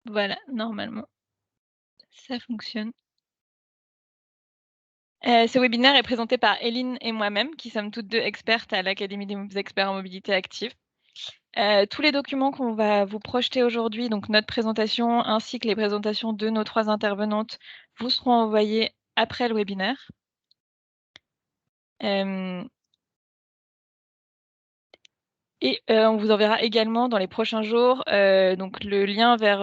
Voilà, normalement, ça fonctionne. Ce webinaire est présenté par Eline et moi-même, qui sommes toutes 2 expertes à l'Académie des experts en mobilité active. Tous les documents qu'on va vous projeter aujourd'hui, donc notre présentation ainsi que les présentations de nos 3 intervenantes, vous seront envoyés après le webinaire. Hem Et on vous enverra également dans les prochains jours, donc le lien vers,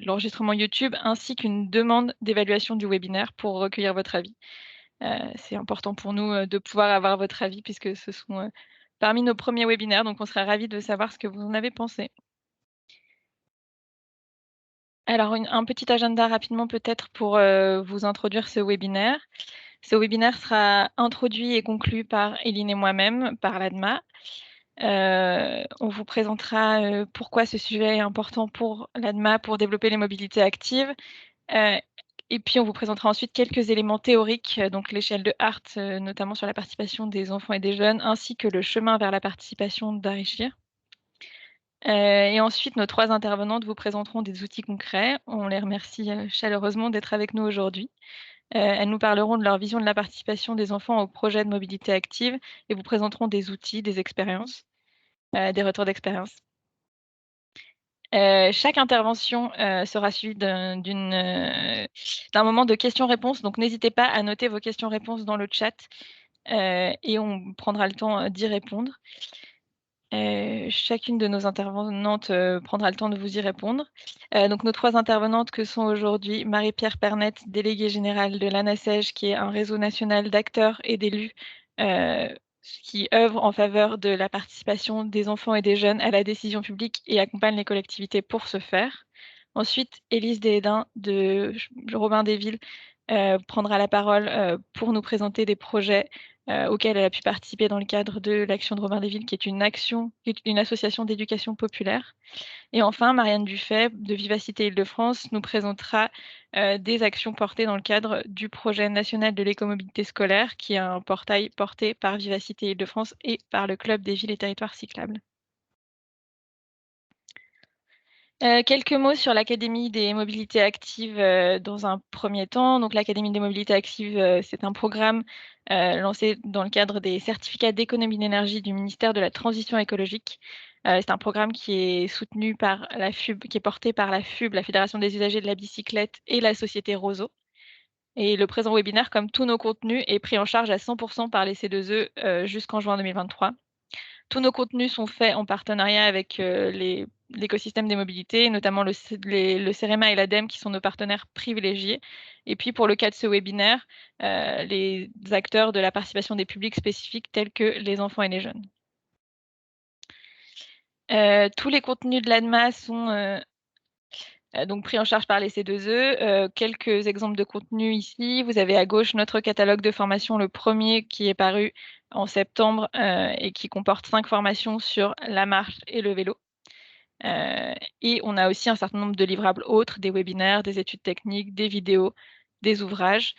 l'enregistrement YouTube ainsi qu'une demande d'évaluation du webinaire pour recueillir votre avis. C'est important pour nous, de pouvoir avoir votre avis puisque ce sont, parmi nos premiers webinaires, donc on serait ravis de savoir ce que vous en avez pensé. Alors un petit agenda rapidement peut-être pour, vous introduire ce webinaire. Ce webinaire sera introduit et conclu par Eline et moi-même, par l'ADMA. On vous présentera, pourquoi ce sujet est important pour l'ADMA pour développer les mobilités actives, heu et puis on vous présentera ensuite quelques éléments théoriques, donc l'échelle de Hart, notamment sur la participation des enfants et des jeunes, ainsi que le chemin vers la participation d'Arishir. Et ensuite nos 3 intervenantes vous présenteront des outils concrets. On les remercie, chaleureusement d'être avec nous aujourd'hui. Elles nous parleront de leur vision de la participation des enfants au projet de mobilité active et vous présenteront des outils, des expériences, des retours d'expérience. Chaque intervention, sera suivie d'un moment de questions-réponses, donc n'hésitez pas à noter vos questions-réponses dans le chat, et on prendra le temps, d'y répondre. Chacune de nos intervenantes, prendra le temps de vous y répondre. Donc nos 3 intervenantes que sont aujourd'hui Marie-Pierre Pernette, déléguée générale de l'ANACEJ, qui est un réseau national d'acteurs et d'élus, heu, qui œuvrent en faveur de la participation des enfants et des jeunes à la décision publique et accompagne les collectivités pour ce faire. Ensuite, Élise Déhédin de Robin des Villes, prendra la parole, pour nous présenter des projets auquel elle a pu participer dans le cadre de l'Action de Robin des Villes, qui est une association d'éducation populaire. Et enfin, Marianne Dufay de Vivacité Île-de-France nous présentera, des actions portées dans le cadre du projet national de l'écomobilité scolaire, qui est un portail porté par Vivacité Île-de-France et par le Club des villes et territoires cyclables. Quelques mots sur l'Académie des mobilités actives, dans un premier temps. Donc l'Académie des mobilités actives, c'est un programme, lancé dans le cadre des certificats d'économie d'énergie du ministère de la Transition écologique. C'est un programme qui est soutenu par la FUB, qui est porté par la FUB, la Fédération des usagers de la bicyclette et la société Roseau. Et le présent webinaire, comme tous nos contenus, est pris en charge à 100 par les C2E, jusqu'en juin 2023. Tous nos contenus sont faits en partenariat avec, l'écosystème des mobilités, notamment le CEREMA et l'ADEME qui sont nos partenaires privilégiés. Et puis pour le cas de ce webinaire, les acteurs de la participation des publics spécifiques tels que les enfants et les jeunes. Tous les contenus de l'ADMA sont, donc pris en charge par les C2E. Quelques exemples de contenus ici. Vous avez à gauche notre catalogue de formation, le premier qui est paru en septembre, et qui comporte 5 formations sur la marche et le vélo. Et on a aussi un certain nombre de livrables autres, des webinaires, des études techniques, des vidéos, des ouvrages,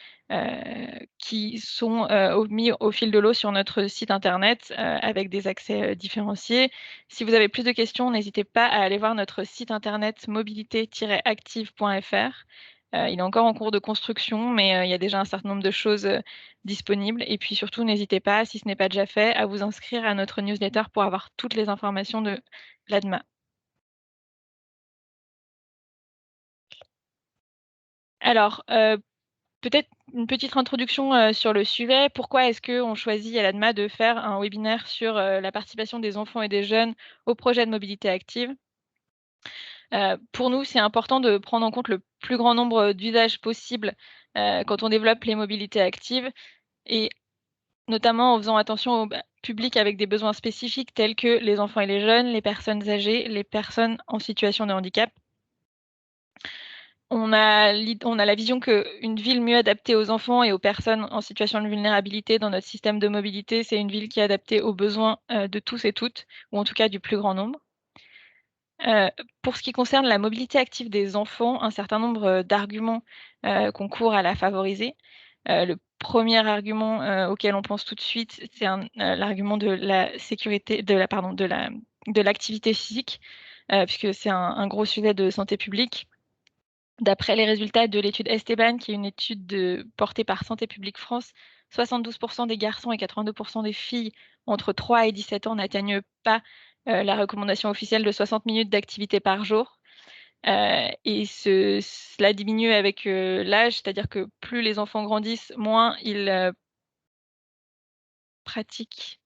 qui sont, mis au fil de l'eau sur notre site internet, avec des accès, différenciés. Si vous avez plus de questions, n'hésitez pas à aller voir notre site internet mobilité-active.fr. Il est encore en cours de construction, mais, il y a déjà un certain nombre de choses, disponibles et puis surtout n'hésitez pas, si ce n'est pas déjà fait, à vous inscrire à notre newsletter pour avoir toutes les informations de l'ADMA. Alors, peut-être une petite introduction, sur le sujet. Pourquoi est-ce qu'on choisit à l'ADMA de faire un webinaire sur, la participation des enfants et des jeunes au projet de mobilité active? Pour nous, c'est important de prendre en compte le plus grand nombre d'usages possibles, quand on développe les mobilités actives et notamment en faisant attention aux, publics avec des besoins spécifiques tels que les enfants et les jeunes, les personnes âgées, les personnes en situation de handicap. On a la vision qu'une ville mieux adaptée aux enfants et aux personnes en situation de vulnérabilité dans notre système de mobilité, c'est une ville qui est adaptée aux besoins, de tous et toutes, ou en tout cas du plus grand nombre. Heu, pour ce qui concerne la mobilité active des enfants, un certain nombre, d'arguments, concourent à la favoriser. Le premier argument, auquel on pense tout de suite, c'est l'argument de la sécurité de l'activité physique. puisque c'est un gros sujet de santé publique. D'après les résultats de l'étude Esteban, qui est une étude portée par Santé publique France, 72% des garçons et 82% des filles entre 3 et 17 ans n'atteignent pas la recommandation officielle de 60 minutes d'activité par jour. Et cela diminue avec l'âge, c'est-à-dire que plus les enfants grandissent, moins ils pratiquent.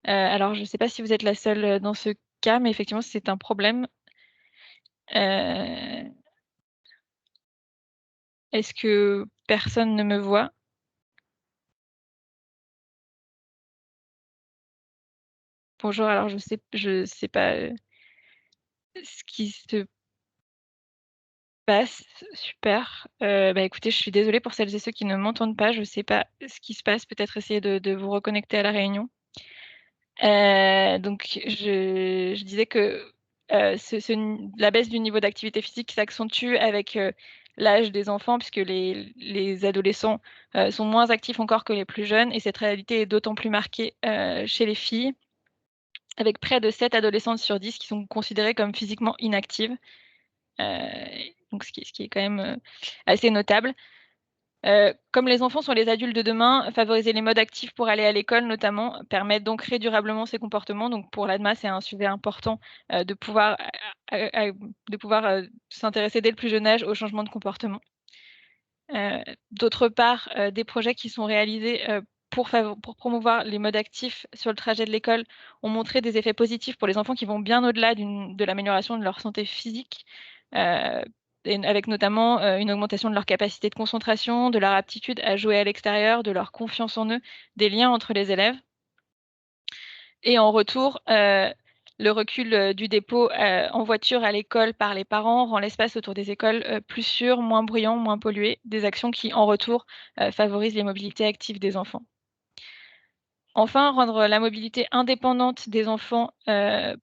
Alors, je ne sais pas si vous êtes la seule dans ce cas, mais effectivement, c'est un problème. Est-ce que personne ne me voit? Bonjour, alors je sais pas ce qui se passe. Super. Bah, écoutez, je suis désolée pour celles et ceux qui ne m'entendent pas. Je sais pas ce qui se passe. Peut-être essayer de vous reconnecter à la réunion. Donc je disais que la baisse du niveau d'activité physique s'accentue avec l'âge des enfants, puisque les adolescents sont moins actifs encore que les plus jeunes, et cette réalité est d'autant plus marquée chez les filles, avec près de 7 adolescentes sur 10 qui sont considérées comme physiquement inactives, donc ce qui est quand même assez notable. Comme les enfants sont les adultes de demain, favoriser les modes actifs pour aller à l'école notamment permet d'ancrer durablement ces comportements. Donc pour l'ADMA, c'est un sujet important de pouvoir, s'intéresser dès le plus jeune âge au changement de comportement. D'autre part, des projets qui sont réalisés pour promouvoir les modes actifs sur le trajet de l'école ont montré des effets positifs pour les enfants qui vont bien au-delà de l'amélioration de leur santé physique, euh, avec notamment une augmentation de leur capacité de concentration, de leur aptitude à jouer à l'extérieur, de leur confiance en eux, des liens entre les élèves. Et en retour, le recul du dépôt en voiture à l'école par les parents rend l'espace autour des écoles plus sûr, moins bruyant, moins pollué, des actions qui, en retour, favorisent les mobilités actives des enfants. Enfin, rendre la mobilité indépendante des enfants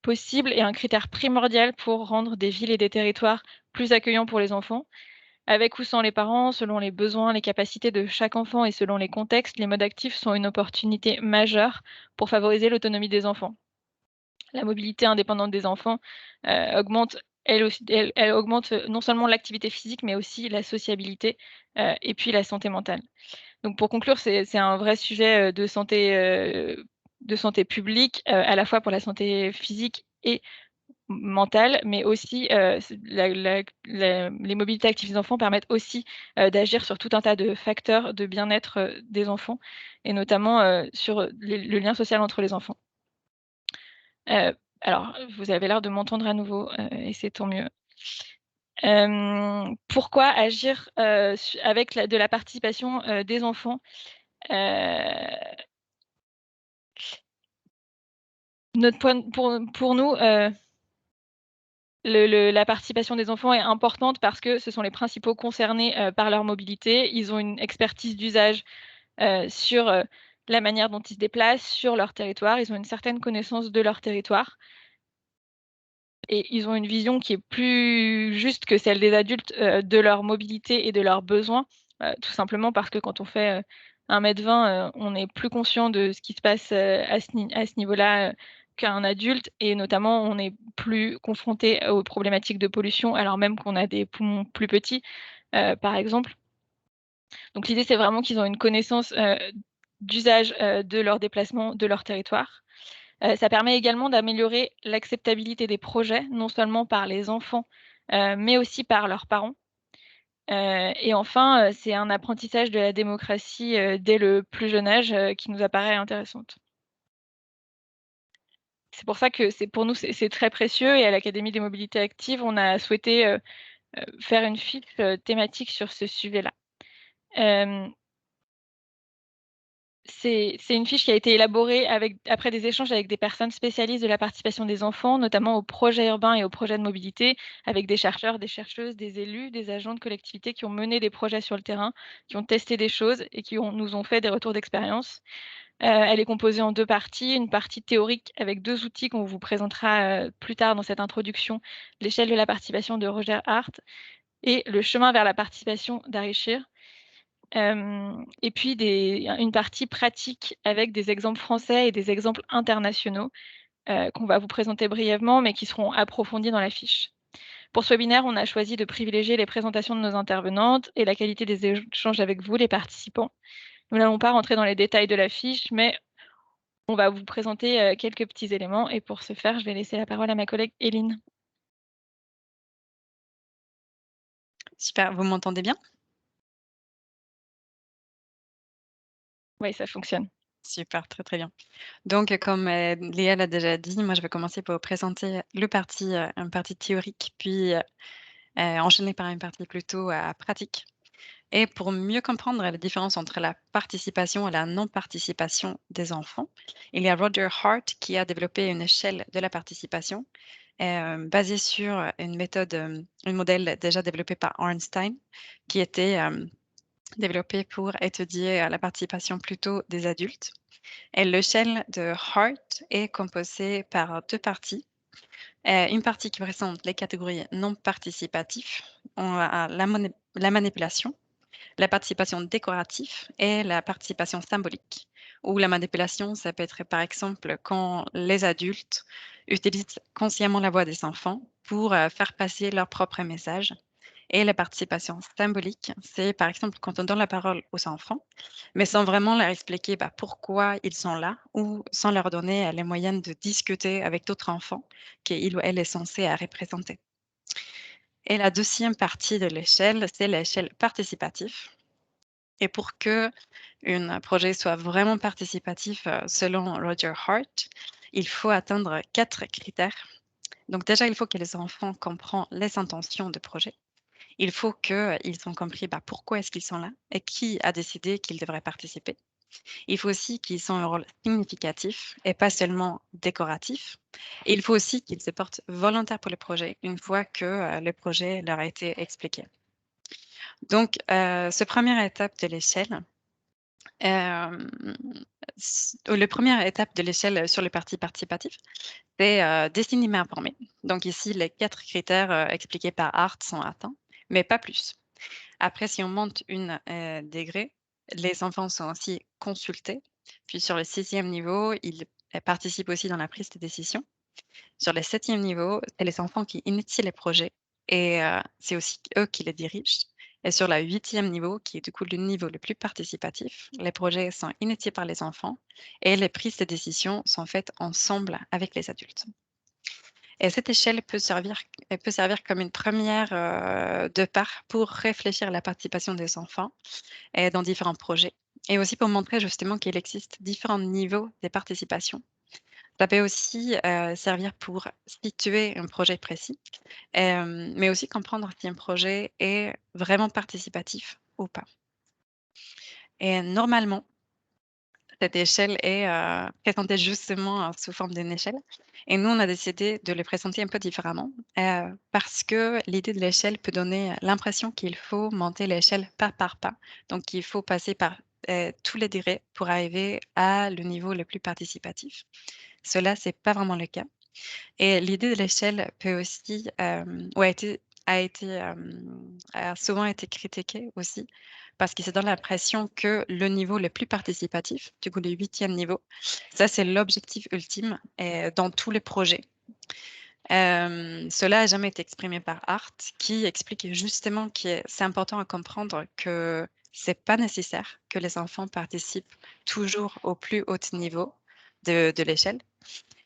possible est un critère primordial pour rendre des villes et des territoires plus accueillants pour les enfants. Avec ou sans les parents, selon les besoins, les capacités de chaque enfant et selon les contextes, les modes actifs sont une opportunité majeure pour favoriser l'autonomie des enfants. La mobilité indépendante des enfants augmente, elle augmente non seulement l'activité physique, mais aussi la sociabilité et puis la santé mentale. Donc pour conclure, c'est un vrai sujet de santé publique, à la fois pour la santé physique et mentale, mais aussi les mobilités actives des enfants permettent aussi d'agir sur tout un tas de facteurs de bien-être des enfants, et notamment sur le lien social entre les enfants. Alors, vous avez l'air de m'entendre à nouveau, et c'est tant mieux. Pourquoi agir avec de la participation des enfants? Pour nous, la participation des enfants est importante parce que ce sont les principaux concernés par leur mobilité. Ils ont une expertise d'usage sur la manière dont ils se déplacent, sur leur territoire. Ils ont une certaine connaissance de leur territoire. Et ils ont une vision qui est plus juste que celle des adultes de leur mobilité et de leurs besoins, tout simplement parce que quand on fait 1,20 m, on est plus conscient de ce qui se passe à ce niveau-là qu'un adulte, et notamment on est plus confronté aux problématiques de pollution alors même qu'on a des poumons plus petits, par exemple. Donc l'idée, c'est vraiment qu'ils ont une connaissance d'usage de leur déplacement, de leur territoire. Ça permet également d'améliorer l'acceptabilité des projets, non seulement par les enfants, mais aussi par leurs parents. Et enfin, c'est un apprentissage de la démocratie, dès le plus jeune âge, qui nous apparaît intéressante. C'est pour ça que pour nous, c'est très précieux, et à l'Académie des mobilités actives, on a souhaité, faire une fiche, thématique sur ce sujet-là. Hem C'est une fiche qui a été élaborée après des échanges avec des personnes spécialistes de la participation des enfants, notamment aux projets urbains et aux projets de mobilité, avec des chercheurs, des chercheuses, des élus, des agents de collectivités qui ont mené des projets sur le terrain, qui ont testé des choses et qui nous ont fait des retours d'expérience. Elle est composée en 2 parties, une partie théorique avec 2 outils qu'on vous présentera plus tard dans cette introduction, l'échelle de la participation de Roger Hart et le chemin vers la participation d'Harry Scheer. Et puis une partie pratique avec des exemples français et des exemples internationaux. qu'on va vous présenter brièvement, mais qui seront approfondies dans la fiche. Pour ce webinaire, on a choisi de privilégier les présentations de nos intervenantes et la qualité des échanges avec vous, les participants. Nous n'allons pas rentrer dans les détails de la fiche, mais on va vous présenter quelques petits éléments. Et pour ce faire, je vais laisser la parole à ma collègue Éline. Super, vous m'entendez bien? Oui, ça fonctionne. Super, très, très bien. Donc, comme, Léa l'a déjà dit, moi, je vais commencer par vous présenter une partie théorique, puis, enchaîner par une partie plutôt, pratique. Et pour mieux comprendre la différence entre la participation et la non-participation des enfants, il y a Roger Hart qui a développé une échelle de la participation, basée sur une méthode, un modèle déjà développé par Ornstein, qui était, développé pour étudier, la participation plutôt des adultes. Et l'échelle de Hart est composée par 2 parties. Une partie qui présente les catégories non participatifs, on a la manipulation, la participation décorative et la participation symbolique. Ou la manipulation, ça peut être par exemple quand les adultes utilisent consciemment la voix des enfants pour, faire passer leur propre message. Et la participation symbolique, c'est par exemple quand on donne la parole aux enfants, mais sans vraiment leur expliquer, bah, pourquoi ils sont là ou sans leur donner, les moyens de discuter avec d'autres enfants qu'il ou elle est censé, représenter. Et la deuxième partie de l'échelle, c'est l'échelle participative. Et pour que un projet soit vraiment participatif, selon Roger Hart, il faut atteindre 4 critères. Donc déjà, il faut que les enfants comprennent les intentions de projet. Il faut qu'ils ont compris, bah, pourquoi est-ce qu'ils sont là et qui a décidé qu'ils devraient participer. Il faut aussi qu'ils aient un rôle significatif et pas seulement décoratif. Et il faut aussi qu'ils se portent volontaires pour le projet une fois que, le projet leur a été expliqué. Donc, ce première étape de l'échelle, hem, la première étape de l'échelle sur les parties participatives, c'est, dessiner mais informer. Donc ici, les 4 critères, expliqués par Hart sont atteints, mais pas plus. Après, si on monte une, degré, les enfants sont aussi consultés. Puis sur le 6e niveau, ils, participent aussi dans la prise de décision. Sur le 7e niveau, c'est les enfants qui initient les projets et c'est aussi eux qui les dirigent. Et sur le 8e niveau, qui est du coup le niveau le plus participatif, les projets sont initiés par les enfants et les prises de décision sont faites ensemble avec les adultes. Et cette échelle peut servir comme une première, de part pour réfléchir à la participation des enfants, dans différents projets et aussi pour montrer justement qu'il existe différents niveaux de participation. Ça peut aussi, servir pour situer un projet précis, mais aussi comprendre si un projet est vraiment participatif ou pas. Et normalement, cette échelle est, présentée justement, sous forme d'une échelle et nous, on a décidé de le présenter un peu différemment, parce que l'idée de l'échelle peut donner l'impression qu'il faut monter l'échelle pas par pas. Donc il faut passer par, tous les degrés pour arriver à le niveau le plus participatif. Cela, c'est pas vraiment le cas. Et l'idée de l'échelle peut aussi, ou a souvent été critiquée aussi parce que ça donne l'impression que le niveau le plus participatif, du coup le 8e niveau, ça c'est l'objectif ultime, dans tous les projets. Cela a jamais été exprimé par Hart qui explique justement que c'est important à comprendre que c'est pas nécessaire que les enfants participent toujours au plus haut niveau de l'échelle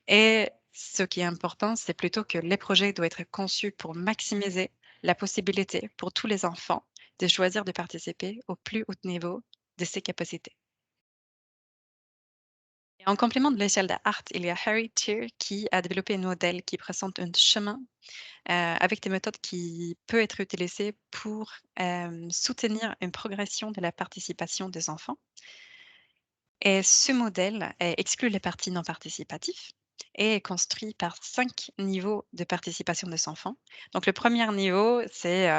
et ce qui est important, c'est plutôt que les projets doivent être conçus pour maximiser la possibilité pour tous les enfants de choisir de participer au plus haut niveau de ses capacités. Et en complément de l'échelle de Hart, il y a Harry Tier qui a développé un modèle qui présente un chemin avec des méthodes qui peuvent être utilisées pour soutenir une progression de la participation des enfants. Et ce modèle exclut les parties non participatives et est construit par 5 niveaux de participation des enfants. Donc le premier niveau, c'est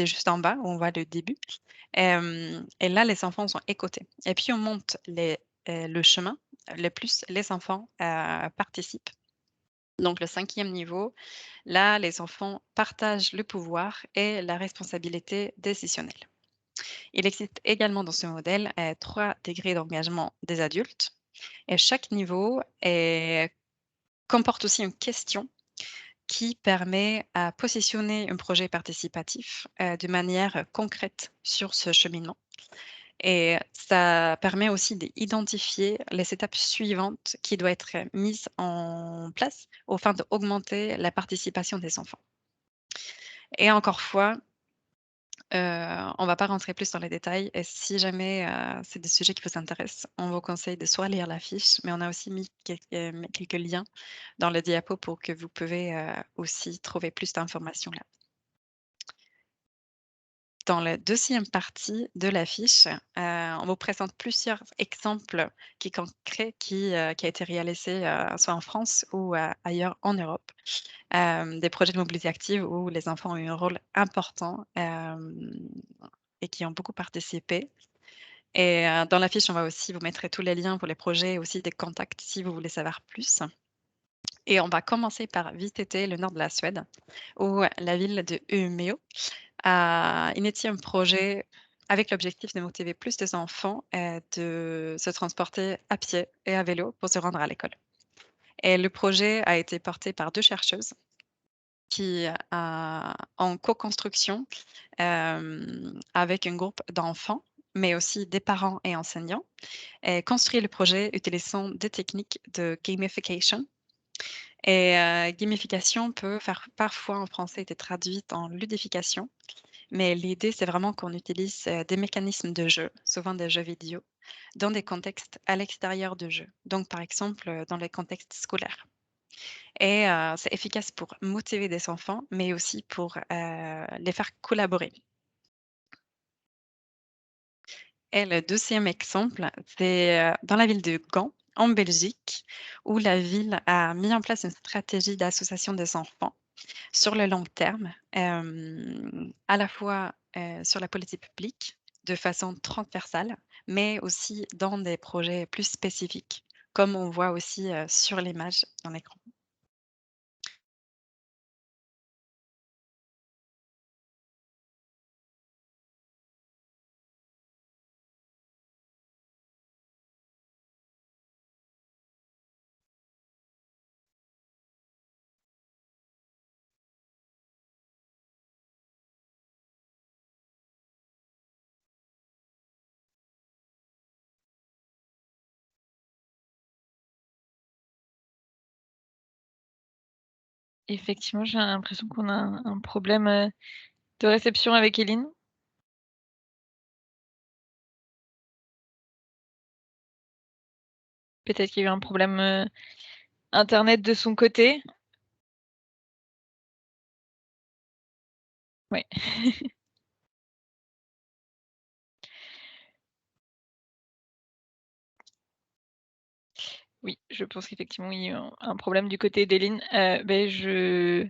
juste en bas où on voit le début. Et là, les enfants sont écoutés. Et puis on monte le chemin, le plus les enfants, participent. Donc le 5e niveau, là, les enfants partagent le pouvoir et la responsabilité décisionnelle. Il existe également dans ce modèle 3 degrés d'engagement des adultes. Et chaque niveau comporte aussi une question qui permet à positionner un projet participatif de manière concrète sur ce cheminement. Et ça permet aussi d'identifier les étapes suivantes qui doivent être mises en place afin d'augmenter la participation des enfants. Et encore fois, on va pas rentrer plus dans les détails et si jamais, c'est des sujets qui vous intéressent, on vous conseille de soit lire la fiche, mais on a aussi mis quelques liens dans le diapo pour que vous pouvez, aussi trouver plus d'informations là. Dans la deuxième partie de la fiche, on vous présente plusieurs exemples concrets qui a été réalisés, soit en France ou, ailleurs en Europe. Des projets de mobilité active où les enfants ont eu un rôle important, et qui ont beaucoup participé. Et dans la fiche, on va aussi vous mettre tous les liens pour les projets et aussi des contacts si vous voulez savoir plus. Et on va commencer par visiter le nord de la Suède, où la ville de Umeå a initié un projet avec l'objectif de motiver plus des enfants, de se transporter à pied et à vélo pour se rendre à l'école. Et le projet a été porté par 2 chercheuses qui en co-construction, avec un groupe d'enfants, mais aussi des parents et enseignants, et construit le projet utilisant des techniques de gamification. Et gamification peut faire parfois en français être traduite en ludification, mais l'idée, c'est vraiment qu'on utilise, des mécanismes de jeu, souvent des jeux vidéo, dans des contextes à l'extérieur de jeux. Donc par exemple, dans les contextes scolaires. Et c'est efficace pour motiver des enfants, mais aussi pour, les faire collaborer. Et le deuxième exemple, c'est, dans la ville de Gand, en Belgique, où la ville a mis en place une stratégie d'association des enfants sur le long terme, à la fois, sur la politique publique de façon transversale, mais aussi dans des projets plus spécifiques, comme on voit aussi, sur l'image dans l'écran. Effectivement, j'ai l'impression qu'on a un problème, de réception avec Eline. Peut-être qu'il y a eu un problème, internet de son côté. Ouais. Oui, je pense qu'effectivement, il y a eu un problème du côté d'Eline. Beh, je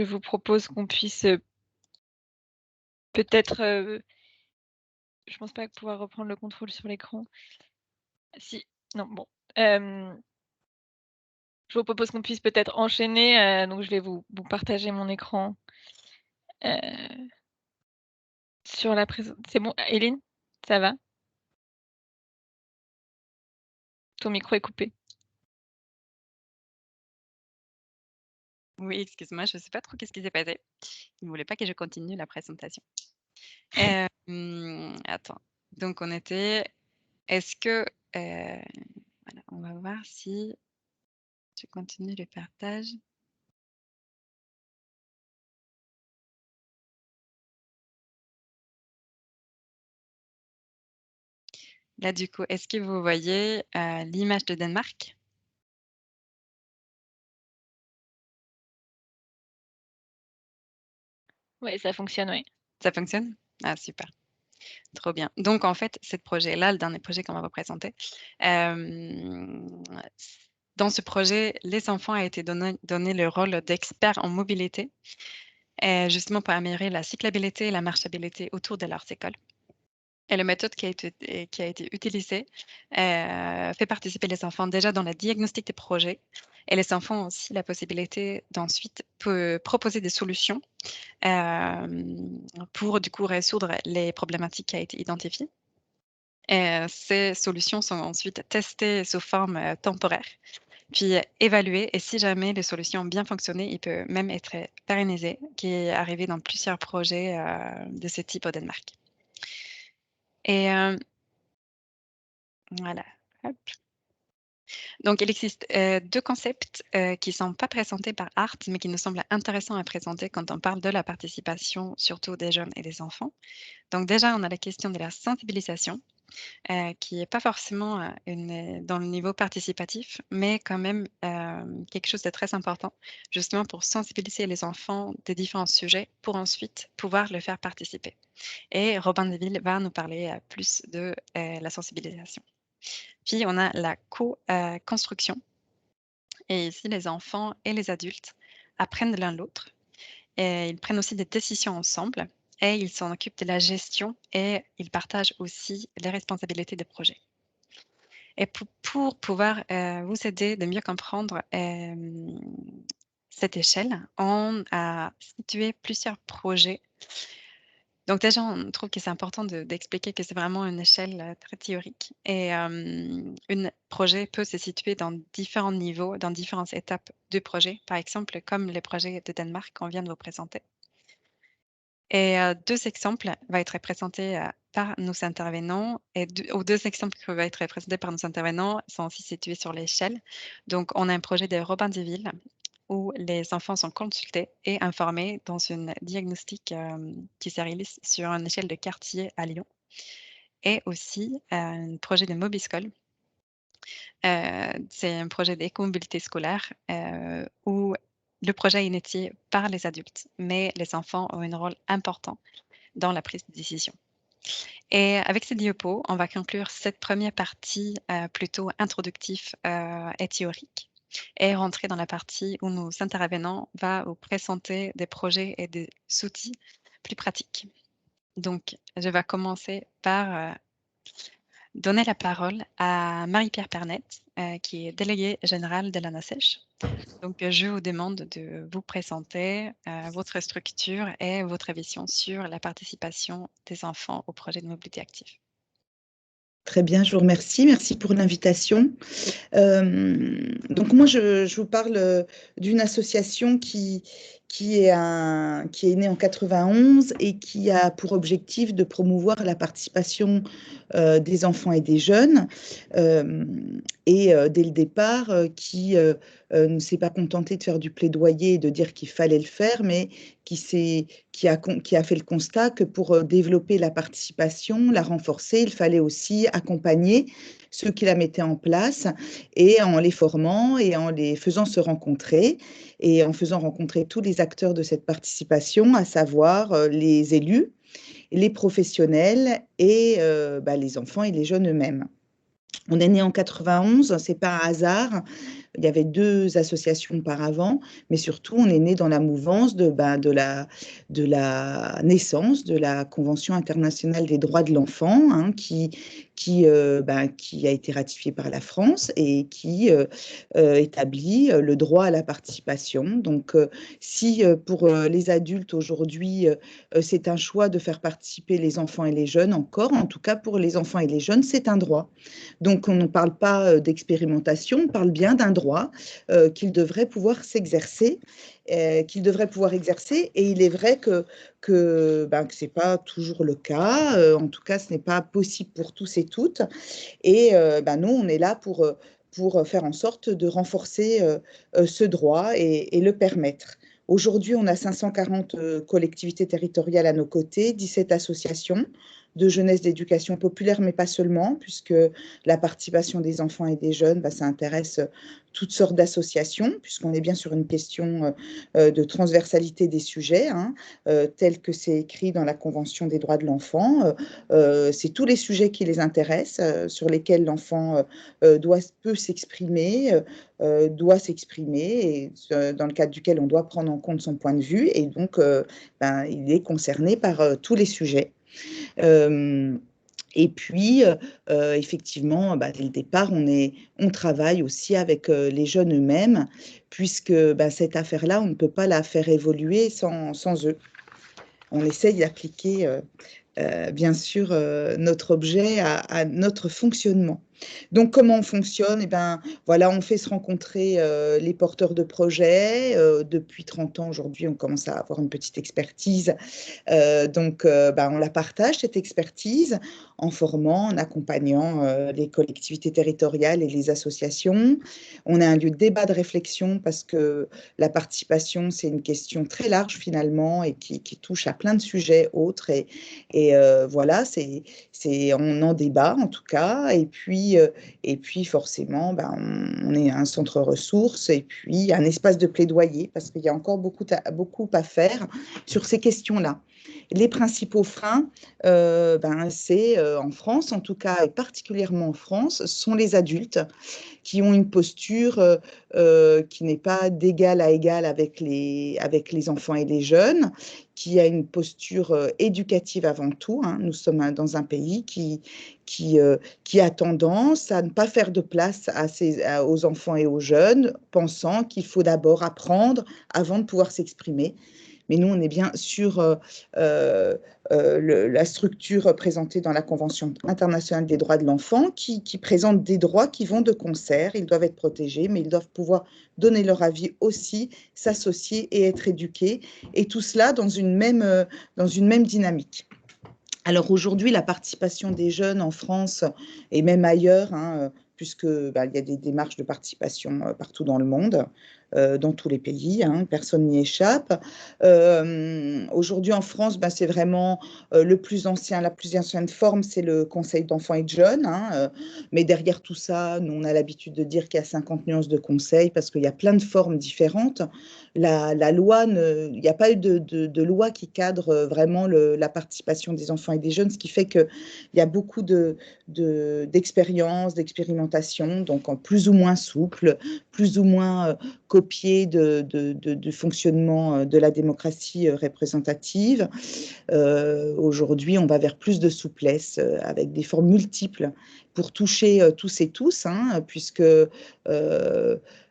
vous propose qu'on puisse, peut-être, je pense pas pouvoir reprendre le contrôle sur l'écran. Si, non, bon, je vous propose qu'on puisse peut-être enchaîner, donc je vais vous partager mon écran, heu, sur la présent c'est bon, Eline? Ça va? Ton micro est coupé. Oui, excuse-moi, je ne sais pas trop qu'est-ce qui s'est passé. Il ne voulait pas que je continue la présentation. Attends, donc on était est-ce que, voilà, on va voir si je continue le partage. Là, du coup, est-ce que vous voyez, l'image de Danemark? Ouais, ça fonctionne, ouais. Ça fonctionne? Ah super, trop bien. Donc en fait, ce projet-là, le dernier projet qu'on va vous présenter, dans ce projet, les enfants a été donné le rôle d'experts en mobilité, justement pour améliorer la cyclabilité et la marchabilité autour de leurs écoles. Et la méthode qui a été utilisée, fait participer les enfants déjà dans le diagnostic des projets et les enfants ont aussi la possibilité d'ensuite proposer des solutions, pour du coup résoudre les problématiques qui a été identifiées. Ces solutions sont ensuite testées sous forme, temporaire, puis évaluées et si jamais les solutions ont bien fonctionné, il peut même être pérennisé, qui est arrivé dans plusieurs projets, de ce type au Danemark. Et voilà, hop. Donc il existe, 2 concepts, qui sont pas présentés par Art, mais qui nous semblent intéressants à présenter quand on parle de la participation, surtout des jeunes et des enfants. Donc déjà, on a la question de la sensibilisation. Qui est pas forcément, dans le niveau participatif, mais quand même, quelque chose de très important, justement pour sensibiliser les enfants des différents sujets, pour ensuite pouvoir le faire participer. Et Robin Deville va nous parler, plus de, la sensibilisation. Puis on a la construction et ici les enfants et les adultes apprennent l'un l'autre et ils prennent aussi des décisions ensemble et ils s'en occupent de la gestion et ils partagent aussi les responsabilités des projets. Et pour pouvoir, vous aider de mieux comprendre, cette échelle, on a situé plusieurs projets. Donc déjà, on trouve que c'est important d'expliquer que c'est vraiment une échelle, très théorique et une projet peut se situer dans différents niveaux, dans différentes étapes de projet, par exemple, comme les projets de Danemark qu'on vient de vous présenter. Et 2 exemples va être présentés, par nos intervenants et 2 exemples qui vont être présentés par nos intervenants sont aussi situés sur l'échelle. Donc on a un projet de Robin des Villes où les enfants sont consultés et informés dans une diagnostic, qui se réalise sur une échelle de quartier à Lyon et aussi, un projet de Mobiscole. C'est un projet d'écomobilité scolaire, où le projet est initié par les adultes, mais les enfants ont un rôle important dans la prise de décision. Et avec ces diapos, on va conclure cette première partie, plutôt introductive, et théorique et rentrer dans la partie où nos intervenants va vous présenter des projets et des outils plus pratiques. Donc, je vais commencer par, donner la parole à Marie-Pierre Pernette, qui est déléguée générale de l'ANASEJ. Donc, je vous demande de vous présenter, votre structure et votre vision sur la participation des enfants au projet de mobilité active. Très bien, je vous remercie. Merci pour l'invitation. Donc moi, je vous parle d'une association qui est née en 91 et qui a pour objectif de promouvoir la participation des enfants et des jeunes. Dès le départ, ne s'est pas contenté de faire du plaidoyer et de dire qu'il fallait le faire, mais qui a fait le constat que pour développer la participation, la renforcer, il fallait aussi accompagner ceux qui la mettaient en place et en les formant et en les faisant se rencontrer et en faisant rencontrer tous les acteurs de cette participation, à savoir les élus, les professionnels et les enfants et les jeunes eux-mêmes. On est né en 91, c'est pas un hasard. Il y avait 2 associations auparavant, mais surtout, on est né dans la mouvance de la naissance de la Convention internationale des droits de l'enfant, hein, qui a été ratifiée par la France et qui établit le droit à la participation. Donc, si pour les adultes aujourd'hui, c'est un choix de faire participer les enfants et les jeunes, encore, en tout cas pour les enfants et les jeunes, c'est un droit. Donc, on ne parle pas d'expérimentation, on parle bien d'un droit qu'ils devraient pouvoir s'exercer, qu'ils devraient pouvoir exercer. Et il est vrai que ce n'est pas toujours le cas. En tout cas, ce n'est pas possible pour tous et toutes. Et nous, on est là pour faire en sorte de renforcer ce droit et le permettre. Aujourd'hui, on a 540 collectivités territoriales à nos côtés, 17 associations de jeunesse d'éducation populaire, mais pas seulement, puisque la participation des enfants et des jeunes, ça intéresse toutes sortes d'associations, puisqu'on est bien sur une question de transversalité des sujets, hein, tel que c'est écrit dans la Convention des droits de l'enfant. C'est tous les sujets qui les intéressent, sur lesquels l'enfant peut s'exprimer, doit s'exprimer, et dans le cadre duquel on doit prendre en compte son point de vue, et donc il est concerné par tous les sujets. Et puis, effectivement, dès le départ, on travaille aussi avec les jeunes eux-mêmes, puisque cette affaire-là, on ne peut pas la faire évoluer sans eux. On essaye d'appliquer bien sûr, notre objet à notre fonctionnement. Donc, comment on fonctionne? Eh ben, voilà, on fait se rencontrer les porteurs de projets. Depuis 30 ans, aujourd'hui, on commence à avoir une petite expertise. Donc, on la partage, cette expertise, en formant, en accompagnant les collectivités territoriales et les associations. On a un lieu de débat, de réflexion, parce que la participation, c'est une question très large finalement et qui touche à plein de sujets autres. Et voilà, on en débat en tout cas. Et puis forcément, on est un centre ressources et puis un espace de plaidoyer parce qu'il y a encore beaucoup à faire sur ces questions-là. Les principaux freins, c'est en France, en tout cas, et particulièrement en France, sont les adultes qui ont une posture qui n'est pas d'égal à égal avec les enfants et les jeunes, qui a une posture éducative avant tout. Hein. Nous sommes dans un pays qui a tendance à ne pas faire de place aux enfants et aux jeunes, pensant qu'il faut d'abord apprendre avant de pouvoir s'exprimer. Mais nous, on est bien sur la structure présentée dans la Convention internationale des droits de l'enfant qui présente des droits qui vont de concert. Ils doivent être protégés, mais ils doivent pouvoir donner leur avis aussi, s'associer et être éduqués. Et tout cela dans une même dynamique. Alors aujourd'hui, la participation des jeunes en France et même ailleurs, hein, puisque il y a des démarches de participation partout dans le monde, dans tous les pays, hein, personne n'y échappe. Aujourd'hui en France, c'est vraiment la plus ancienne forme, c'est le Conseil d'enfants et de jeunes. Hein, mais derrière tout ça, nous, on a l'habitude de dire qu'il y a 50 nuances de conseils parce qu'il y a plein de formes différentes. La loi, il n'y a pas eu de loi qui cadre vraiment la participation des enfants et des jeunes, ce qui fait qu'il y a beaucoup d'expériences, d'expérimentations, donc en plus ou moins souple, plus ou moins copié du fonctionnement de la démocratie représentative. Aujourd'hui, on va vers plus de souplesse avec des formes multiples pour toucher tous et tous, hein, puisque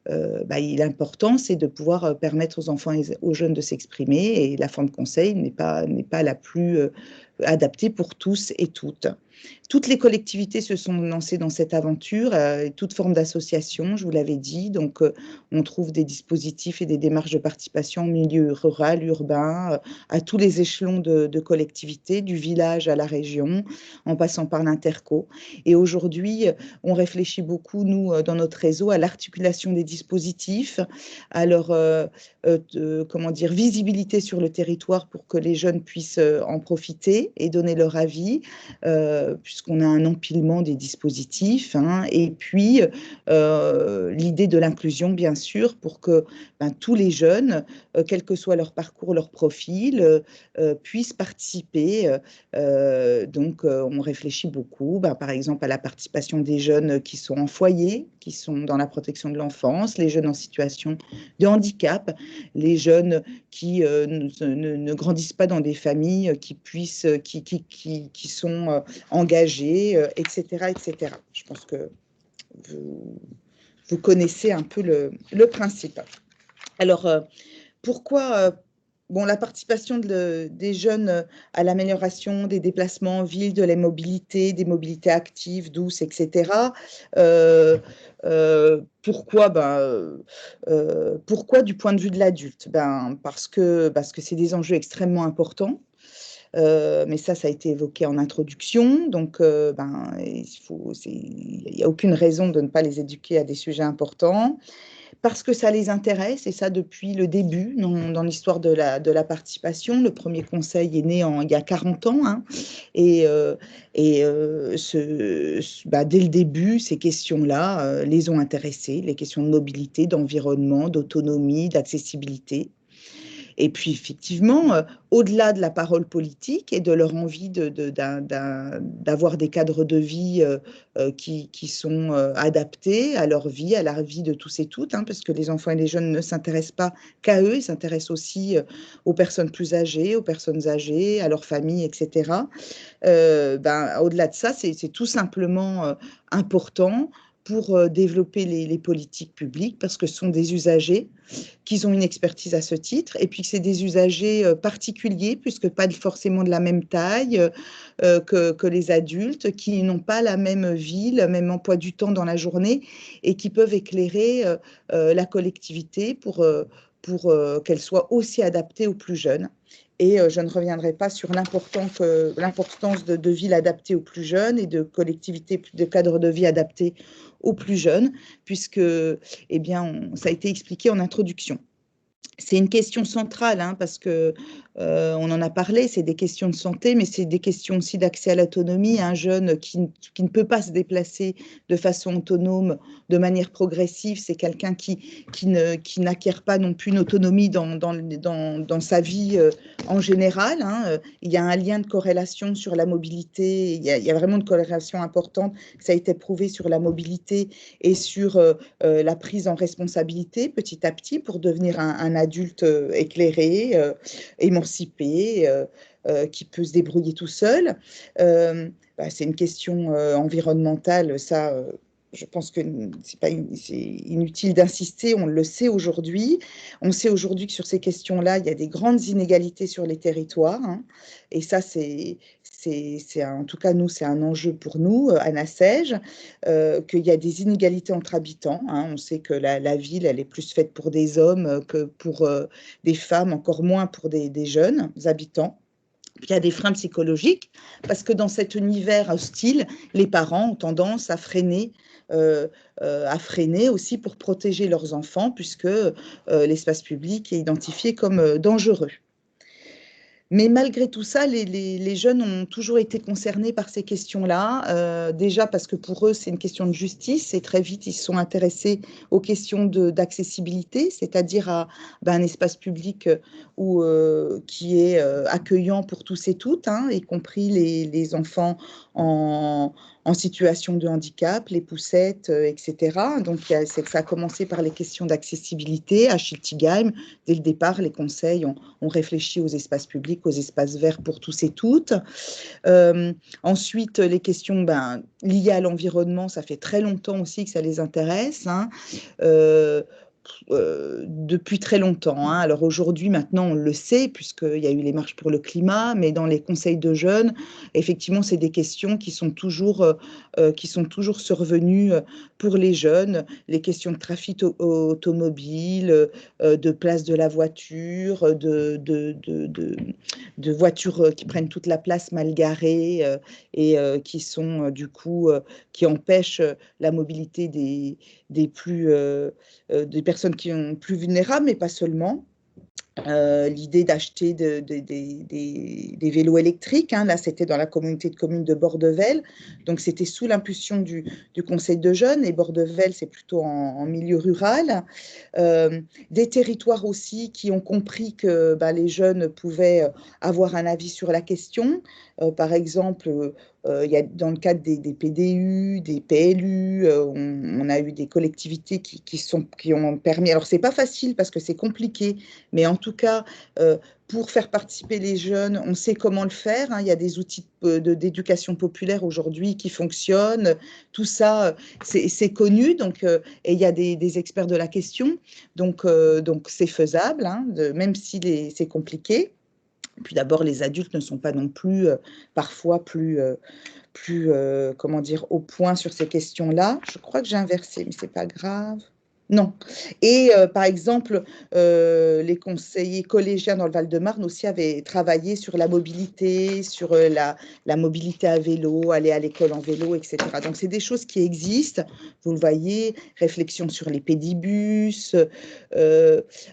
l'important, c'est de pouvoir permettre aux enfants et aux jeunes de s'exprimer et la forme conseil n'est pas la plus adaptée pour tous et toutes. Toutes les collectivités se sont lancées dans cette aventure, toute forme d'association, je vous l'avais dit. Donc, on trouve des dispositifs et des démarches de participation au milieu rural, urbain, à tous les échelons de collectivités, du village à la région, en passant par l'interco. Et aujourd'hui, on réfléchit beaucoup, nous, dans notre réseau, à l'articulation des dispositifs, à leur visibilité sur le territoire pour que les jeunes puissent en profiter et donner leur avis, puisqu'on a un empilement des dispositifs, hein, et puis l'idée de l'inclusion, bien sûr, pour que tous les jeunes, quel que soit leur parcours, leur profil, puissent participer. Donc, on réfléchit beaucoup, par exemple, à la participation des jeunes qui sont en foyer, qui sont dans la protection de l'enfance, les jeunes en situation de handicap, les jeunes qui ne grandissent pas dans des familles qui sont engagés, etc., etc. Je pense que vous connaissez un peu le principe. Alors, pourquoi la participation des jeunes à l'amélioration des déplacements en ville, de la mobilité, des mobilités actives, douces, etc. Pourquoi pourquoi du point de vue de l'adulte? Parce que c'est des enjeux extrêmement importants. Mais ça a été évoqué en introduction, donc il n'y a aucune raison de ne pas les éduquer à des sujets importants, parce que ça les intéresse, et ça depuis le début dans l'histoire de la participation. Le premier conseil est né il y a 40 ans, hein, et dès le début, ces questions-là les ont intéressés, les questions de mobilité, d'environnement, d'autonomie, d'accessibilité. Et puis, effectivement, au-delà de la parole politique et de leur envie d'avoir des cadres de vie qui sont adaptés à leur vie, à la vie de tous et toutes, hein, parce que les enfants et les jeunes ne s'intéressent pas qu'à eux, ils s'intéressent aussi aux personnes plus âgées, aux personnes âgées, à leurs familles, etc. Au-delà de ça, c'est tout simplement important pour développer les politiques publiques, parce que ce sont des usagers, qu'ils ont une expertise à ce titre, et puis que c'est des usagers particuliers, puisque pas forcément de la même taille que les adultes, qui n'ont pas la même vie, le même emploi du temps dans la journée, et qui peuvent éclairer la collectivité pour qu'elle soit aussi adaptée aux plus jeunes. Et je ne reviendrai pas sur l'importance de villes adaptées aux plus jeunes et de collectivités, de cadres de vie adaptés aux plus jeunes, puisque eh bien, ça a été expliqué en introduction. C'est une question centrale, hein, parce que on en a parlé, c'est des questions de santé, mais c'est des questions aussi d'accès à l'autonomie. Un jeune qui ne peut pas se déplacer de façon autonome, de manière progressive, c'est quelqu'un qui n'acquiert pas non plus une autonomie dans sa vie en général. Hein. Il y a un lien de corrélation sur la mobilité, il y a vraiment une corrélation importante. Ça a été prouvé sur la mobilité et sur la prise en responsabilité petit à petit pour devenir un adulte éclairé, émancipé, qui peut se débrouiller tout seul. C'est une question environnementale, ça, je pense que c'est inutile d'insister, on le sait aujourd'hui. On sait aujourd'hui que sur ces questions-là, il y a des grandes inégalités sur les territoires. Hein, et ça, en tout cas, nous, c'est un enjeu pour nous, à Nassège, qu'il y a des inégalités entre habitants. Hein, on sait que la ville, elle est plus faite pour des hommes que pour des femmes, encore moins pour des jeunes habitants. Il y a des freins psychologiques, parce que dans cet univers hostile, les parents ont tendance à freiner aussi pour protéger leurs enfants, puisque l'espace public est identifié comme dangereux. Mais malgré tout ça, les jeunes ont toujours été concernés par ces questions-là, déjà parce que pour eux, c'est une question de justice, et très vite, ils se sont intéressés aux questions d'accessibilité, c'est-à-dire à un espace public qui est accueillant pour tous et toutes, hein, y compris les enfants en situation de handicap, les poussettes, etc. Donc, ça a commencé par les questions d'accessibilité. À Schiltigheim, dès le départ, les conseils ont réfléchi aux espaces publics, aux espaces verts pour tous et toutes. Ensuite, les questions liées à l'environnement, ça fait très longtemps aussi que ça les intéresse. Hein. Depuis très longtemps. Hein. Alors aujourd'hui, maintenant, on le sait, puisqu'il y a eu les marches pour le climat, mais dans les conseils de jeunes, effectivement, c'est des questions qui sont toujours survenues pour les jeunes, les questions de trafic automobile, de place de la voiture, de voitures qui prennent toute la place mal garées et qui sont du coup, qui empêchent la mobilité des personnes qui sont plus vulnérables, mais pas seulement. L'idée d'acheter des vélos électriques. Hein, là, c'était dans la communauté de communes de Bordevel. Donc, c'était sous l'impulsion du conseil de jeunes. Et Bordevel, c'est plutôt en milieu rural. Des territoires aussi qui ont compris que les jeunes pouvaient avoir un avis sur la question. Par exemple, il y a, dans le cadre des PDU, des PLU, on a eu des collectivités qui ont permis. Alors, c'est pas facile parce que c'est compliqué, mais en tout cas, pour faire participer les jeunes, on sait comment le faire. Hein. Il y a des outils d'éducation populaire aujourd'hui qui fonctionnent. Tout ça, c'est connu. Donc, et il y a des experts de la question. Donc c'est faisable, hein, même si c'est compliqué. Puis d'abord, les adultes ne sont pas non plus parfois plus comment dire, au point sur ces questions-là. Je crois que j'ai inversé, mais c'est pas grave. Non. Et par exemple, les conseillers collégiens dans le Val-de-Marne aussi avaient travaillé sur la mobilité, sur la mobilité à vélo, aller à l'école en vélo, etc. Donc, c'est des choses qui existent. Vous le voyez, réflexion sur les pédibus,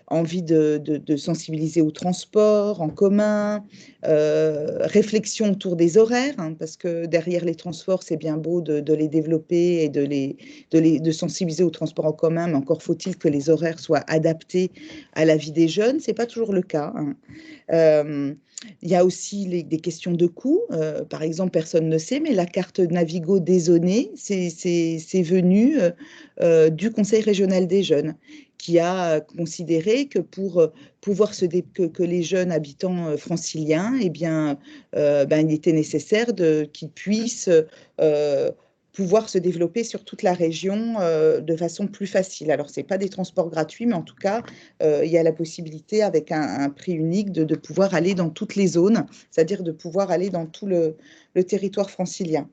envie de sensibiliser au transport en commun, réflexion autour des horaires, hein, parce que derrière les transports, c'est bien beau de les développer et de sensibiliser au transport en commun, mais encore faut-il que les horaires soient adaptés à la vie des jeunes. Ce n'est pas toujours le cas. Hein. Il y a aussi des questions de coût. Par exemple, personne ne sait, mais la carte Navigo dézonée, c'est venu du Conseil régional des jeunes, qui a considéré que pour pouvoir que les jeunes habitants franciliens, eh bien, il était nécessaire qu'ils puissent pouvoir se développer sur toute la région de façon plus facile. Alors, ce n'est pas des transports gratuits, mais en tout cas, il y a la possibilité, avec un prix unique, de pouvoir aller dans toutes les zones, c'est-à-dire de pouvoir aller dans tout le territoire francilien.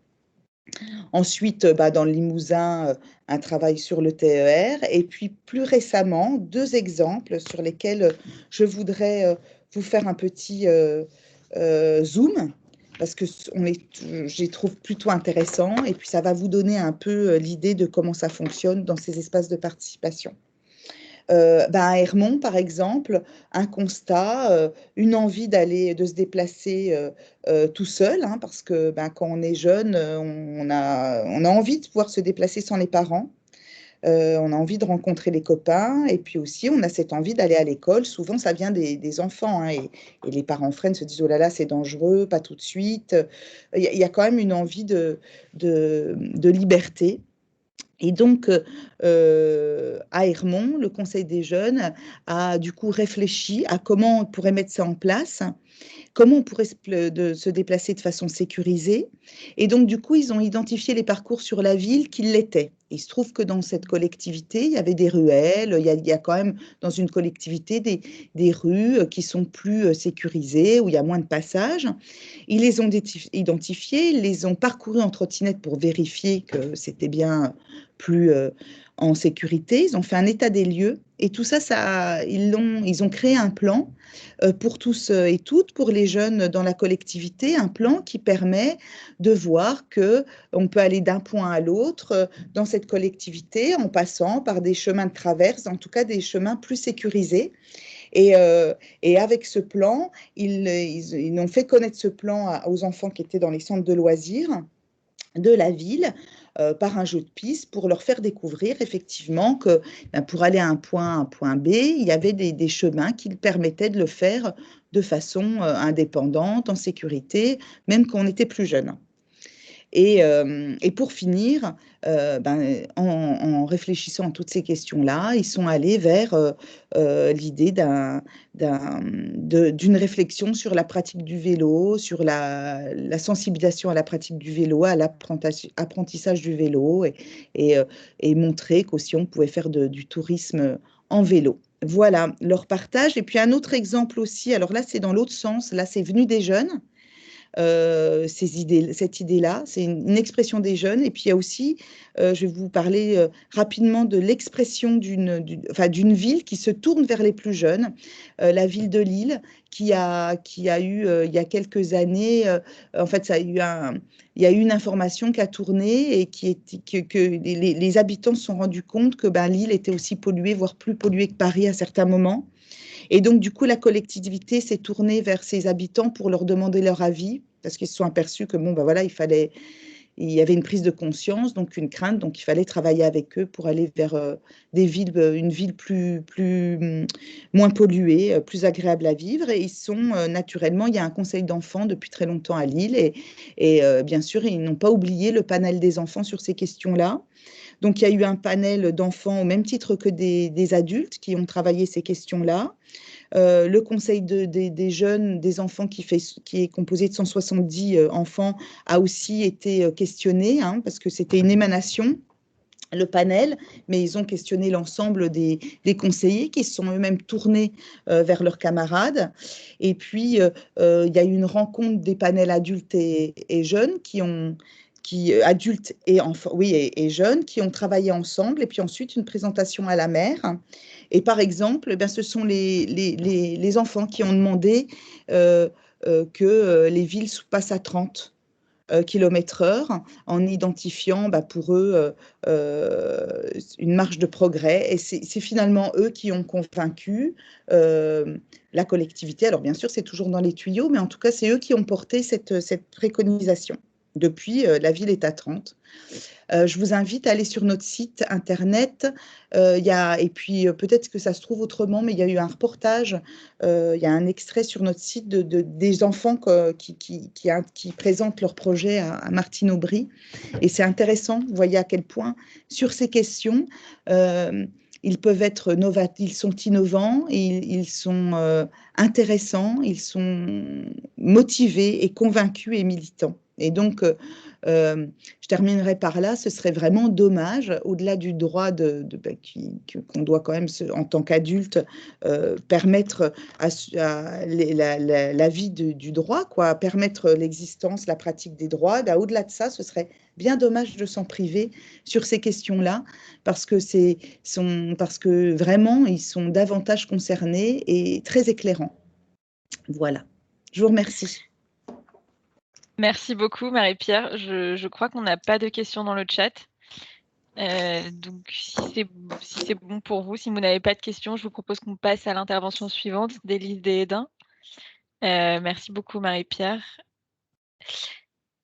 Ensuite, dans le Limousin, un travail sur le TER. Et puis, plus récemment, 2 exemples sur lesquels je voudrais vous faire un petit zoom, parce que je les trouve plutôt intéressants, et puis ça va vous donner un peu l'idée de comment ça fonctionne dans ces espaces de participation. À Hermont, par exemple, un constat, une envie de se déplacer tout seul, hein, parce que quand on est jeune, on a envie de pouvoir se déplacer sans les parents. On a envie de rencontrer les copains, et puis aussi on a cette envie d'aller à l'école. Souvent, ça vient des enfants, hein, et les parents freinent, se disent: «Oh là là, c'est dangereux, pas tout de suite». Il y a quand même une envie de liberté. Et donc, à Hermont, le Conseil des jeunes a du coup réfléchi à comment on pourrait mettre ça en place, comment on pourrait se déplacer de façon sécurisée. Et donc, du coup, ils ont identifié les parcours sur la ville qui l'étaient. Il se trouve que dans cette collectivité, il y avait des ruelles, il y a quand même dans une collectivité des rues qui sont plus sécurisées, où il y a moins de passages. Ils les ont identifiés, ils les ont parcourus en trottinette pour vérifier que c'était bien plus en sécurité. Ils ont fait un état des lieux, et tout ça, ils ont créé un plan pour tous et toutes, pour les jeunes dans la collectivité, un plan qui permet de voir qu'on peut aller d'un point à l'autre dans cette collectivité en passant par des chemins de traverse, en tout cas des chemins plus sécurisés. Et avec ce plan, ils ont fait connaître ce plan aux enfants qui étaient dans les centres de loisirs de la ville, par un jeu de piste, pour leur faire découvrir effectivement que pour aller à un point B, il y avait des chemins qui permettaient de le faire de façon indépendante, en sécurité, même quand on était plus jeune. Et pour finir, en réfléchissant à toutes ces questions-là, ils sont allés vers l'idée d'une réflexion sur la pratique du vélo, sur la sensibilisation à la pratique du vélo, à l'apprentissage du vélo, et montrer qu'aussi on pouvait faire du tourisme en vélo. Voilà leur partage. Et puis un autre exemple aussi, alors là c'est dans l'autre sens, là c'est venu des jeunes. Cette idée-là, c'est une expression des jeunes. Et puis il y a aussi, je vais vous parler rapidement de l'expression d'une ville qui se tourne vers les plus jeunes, la ville de Lille, qui a eu il y a quelques années, en fait, il y a eu une information qui a tourné, et que les habitants se sont rendus compte que Lille était aussi polluée, voire plus polluée que Paris à certains moments. Et donc, du coup, la collectivité s'est tournée vers ses habitants pour leur demander leur avis, parce qu'ils se sont aperçus que, voilà, il y avait une prise de conscience, donc une crainte, donc il fallait travailler avec eux pour aller vers une ville moins polluée, plus agréable à vivre. Et naturellement, il y a un conseil d'enfants depuis très longtemps à Lille, et bien sûr, ils n'ont pas oublié le panel des enfants sur ces questions-là. Donc, il y a eu un panel d'enfants au même titre que des adultes qui ont travaillé ces questions-là. Le conseil des jeunes, des enfants, qui est composé de 170 enfants, a aussi été questionné, hein, parce que c'était une émanation, le panel, mais ils ont questionné l'ensemble des conseillers, qui se sont eux-mêmes tournés vers leurs camarades. Et puis, il y a eu une rencontre des panels adultes et jeunes adultes et enfants, oui, et jeunes, qui ont travaillé ensemble, et puis ensuite une présentation à la maire. Et par exemple, ce sont les enfants qui ont demandé que les villes passent à 30 km/h, en identifiant pour eux une marge de progrès. Et c'est finalement eux qui ont convaincu la collectivité. Alors bien sûr, c'est toujours dans les tuyaux, mais en tout cas, c'est eux qui ont porté cette préconisation. Depuis, la ville est à 30. Je vous invite à aller sur notre site internet. Et puis peut-être que ça se trouve autrement, mais il y a eu un reportage, il y a un extrait sur notre site des enfants qui présentent leur projet à Martine Aubry. Et c'est intéressant, vous voyez à quel point, sur ces questions, ils peuvent être ils sont innovants, ils sont intéressants, ils sont motivés et convaincus et militants. Et donc, je terminerai par là, ce serait vraiment dommage, au-delà du droit qu'on doit quand même, en tant qu'adulte, permettre la vie du droit, quoi, permettre l'existence, la pratique des droits. Au-delà de ça, ce serait bien dommage de s'en priver sur ces questions-là, parce que vraiment, ils sont davantage concernés et très éclairants. Voilà. Je vous remercie. Merci beaucoup, Marie-Pierre. Je crois qu'on n'a pas de questions dans le chat. Donc, si c'est bon pour vous, si vous n'avez pas de questions, je vous propose qu'on passe à l'intervention suivante d'Élise Deshédins. Merci beaucoup, Marie-Pierre.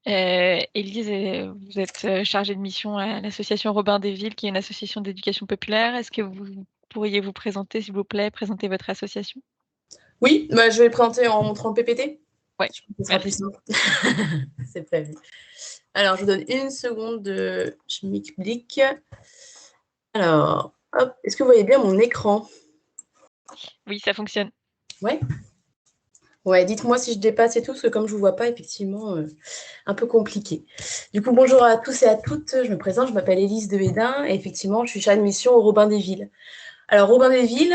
Élise, vous êtes chargée de mission à l'association Robin des Villes, qui est une association d'éducation populaire. Est-ce que vous pourriez vous présenter, s'il vous plaît, présenter votre association? Oui, je vais le présenter en montrant le PPT. Oui, ce sera plus simple. C'est prévu. Alors, je vous donne une seconde de schmick-blick. Alors, hop, est-ce que vous voyez bien mon écran? Oui, ça fonctionne. Ouais. Ouais, dites-moi si je dépasse et tout, parce que comme je ne vous vois pas, effectivement, un peu compliqué. Du coup, bonjour à tous et à toutes. Je me présente, je m'appelle Élise Deshédins et effectivement, je suis chargée de mission au Robin des Villes. Alors, Robin des Villes,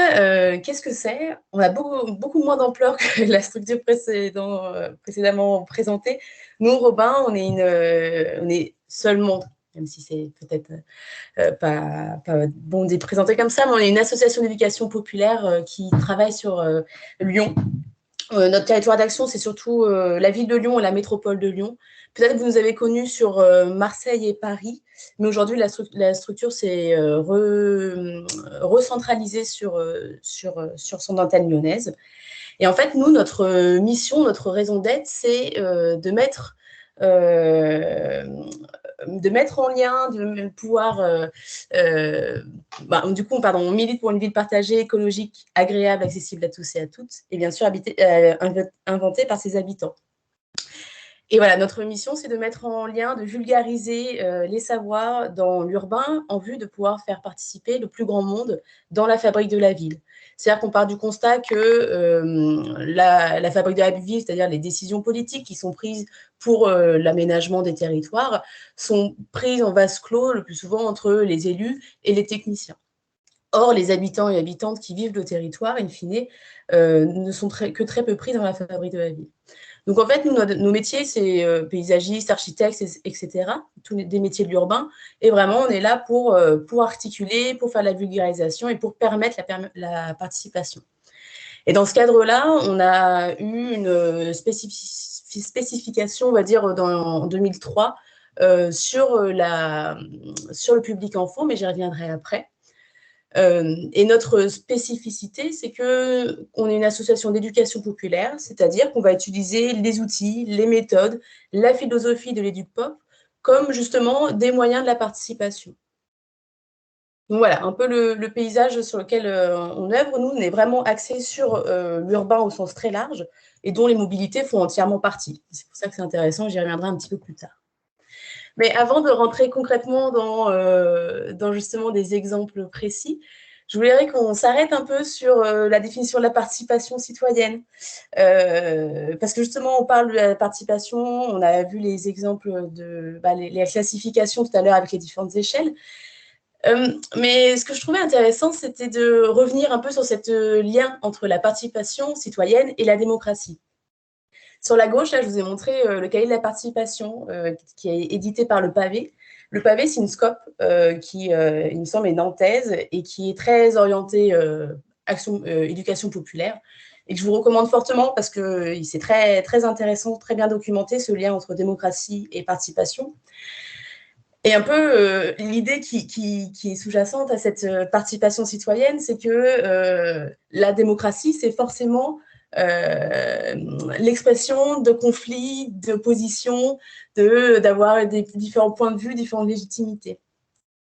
qu'est-ce que c'est? On a beaucoup moins d'ampleur que la structure précédemment présentée. Nous, Robin, on est seulement, même si c'est peut-être pas bon de les présenter comme ça, mais on est une association d'éducation populaire qui travaille sur Lyon. Notre territoire d'action, c'est surtout la ville de Lyon et la métropole de Lyon. Peut-être que vous nous avez connus sur Marseille et Paris, mais aujourd'hui, la structure s'est recentralisée sur son antenne lyonnaise. Et en fait, nous, notre mission, notre raison d'être, c'est de mettre en lien, de pouvoir… du coup, on milite pour une ville partagée, écologique, agréable, accessible à tous et à toutes, et bien sûr inventée par ses habitants. Et voilà, notre mission, c'est de mettre en lien, de vulgariser les savoirs dans l'urbain en vue de pouvoir faire participer le plus grand monde dans la fabrique de la ville. C'est-à-dire qu'on part du constat que la fabrique de la ville, c'est-à-dire les décisions politiques qui sont prises pour l'aménagement des territoires, sont prises en vase clos le plus souvent entre les élus et les techniciens. Or, les habitants et habitantes qui vivent le territoire, in fine, ne sont que très peu pris dans la fabrique de la ville. Donc, en fait, nos métiers, c'est paysagistes, architectes, etc., tous des métiers de l'urbain. Et vraiment, on est là pour articuler, pour faire la vulgarisation et pour permettre la participation. Et dans ce cadre-là, on a eu une spécification, on va dire, en 2003 sur le public enfant, mais j'y reviendrai après. Et notre spécificité, c'est qu'on est une association d'éducation populaire, c'est-à-dire qu'on va utiliser les outils, les méthodes, la philosophie de l'EducPop comme justement des moyens de la participation. Donc voilà, un peu le paysage sur lequel on œuvre. Nous, on est vraiment axé sur l'urbain au sens très large et dont les mobilités font entièrement partie. C'est pour ça que c'est intéressant, j'y reviendrai un petit peu plus tard. Mais avant de rentrer concrètement dans justement des exemples précis, je voudrais qu'on s'arrête un peu sur la définition de la participation citoyenne. Parce que justement, on parle de la participation, on a vu les exemples de les classifications tout à l'heure avec les différentes échelles. Mais ce que je trouvais intéressant, c'était de revenir un peu sur ce lien entre la participation citoyenne et la démocratie. Sur la gauche, là, je vous ai montré le cahier de la participation qui est édité par Le Pavé. Le Pavé, c'est une scope qui, il me semble, est nantaise et qui est très orientée éducation populaire et que je vous recommande fortement parce que c'est très, très intéressant, très bien documenté, ce lien entre démocratie et participation. Et un peu l'idée qui est sous-jacente à cette participation citoyenne, c'est que la démocratie, c'est forcément l'expression de conflits, d'oppositions, d'avoir des différents points de vue, différentes légitimités.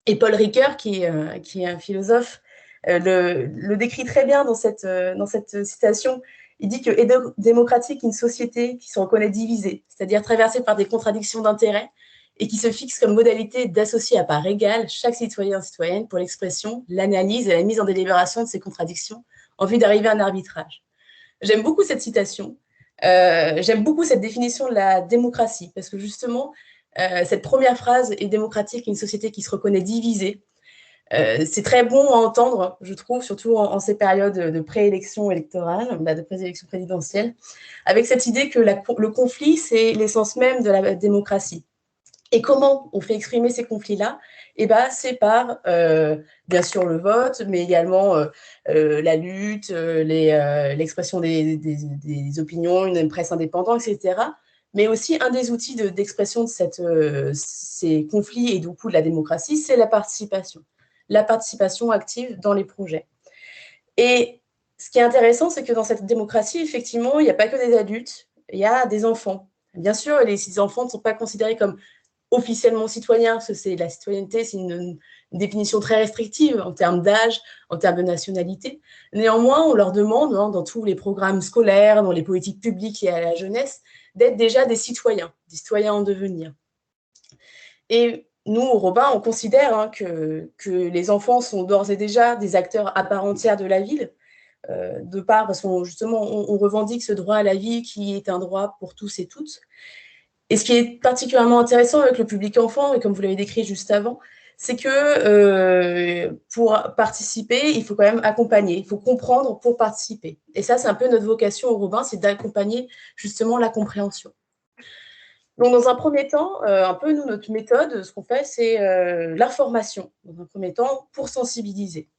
Et Paul Ricoeur, qui est un philosophe, le décrit très bien dans cette citation. Il dit que est démocratique une société qui se reconnaît divisée, c'est-à-dire traversée par des contradictions d'intérêts, et qui se fixe comme modalité d'associer à part égale chaque citoyen et citoyenne pour l'expression, l'analyse et la mise en délibération de ces contradictions en vue d'arriver à un arbitrage. J'aime beaucoup cette citation, j'aime beaucoup cette définition de la démocratie, parce que justement, cette première phrase est démocratique, une société qui se reconnaît divisée. C'est très bon à entendre, je trouve, surtout en ces périodes de préélection électorale, de préélection présidentielle, avec cette idée que le conflit, c'est l'essence même de la démocratie. Et comment on fait exprimer ces conflits-là? C'est par, bien sûr, le vote, mais également la lutte, l'expression des opinions, une presse indépendante, etc. Mais aussi, un des outils d'expression de ces conflits et du coup de la démocratie, c'est la participation active dans les projets. Et ce qui est intéressant, c'est que dans cette démocratie, effectivement, il n'y a pas que des adultes, il y a des enfants. Bien sûr, les enfants ne sont pas considérés comme officiellement citoyens, parce que la citoyenneté, c'est une définition très restrictive en termes d'âge, en termes de nationalité. Néanmoins, on leur demande, dans tous les programmes scolaires, dans les politiques publiques liées à la jeunesse, d'être déjà des citoyens en devenir. Et nous, au Robin, on considère que les enfants sont d'ores et déjà des acteurs à part entière de la ville, parce qu'on justement, on revendique ce droit à la vie qui est un droit pour tous et toutes. Et ce qui est particulièrement intéressant avec le public enfant, et comme vous l'avez décrit juste avant, c'est que pour participer, il faut quand même accompagner, il faut comprendre pour participer. Et ça, c'est un peu notre vocation au Robin, c'est d'accompagner justement la compréhension. Donc, dans un premier temps, un peu, nous, notre méthode, ce qu'on fait, c'est l'information, dans un premier temps, pour sensibiliser.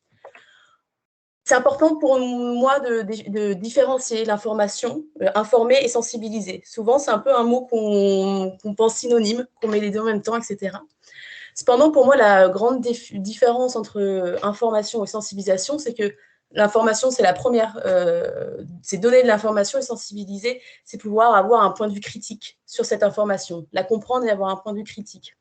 C'est important pour moi de différencier l'information, informer et sensibiliser. Souvent, c'est un peu un mot qu'on pense synonyme, qu'on met les deux en même temps, etc. Cependant, pour moi, la grande différence entre information et sensibilisation, c'est que l'information, c'est la première, c'est donner de l'information, et sensibiliser, c'est pouvoir avoir un point de vue critique sur cette information, la comprendre et avoir un point de vue critique.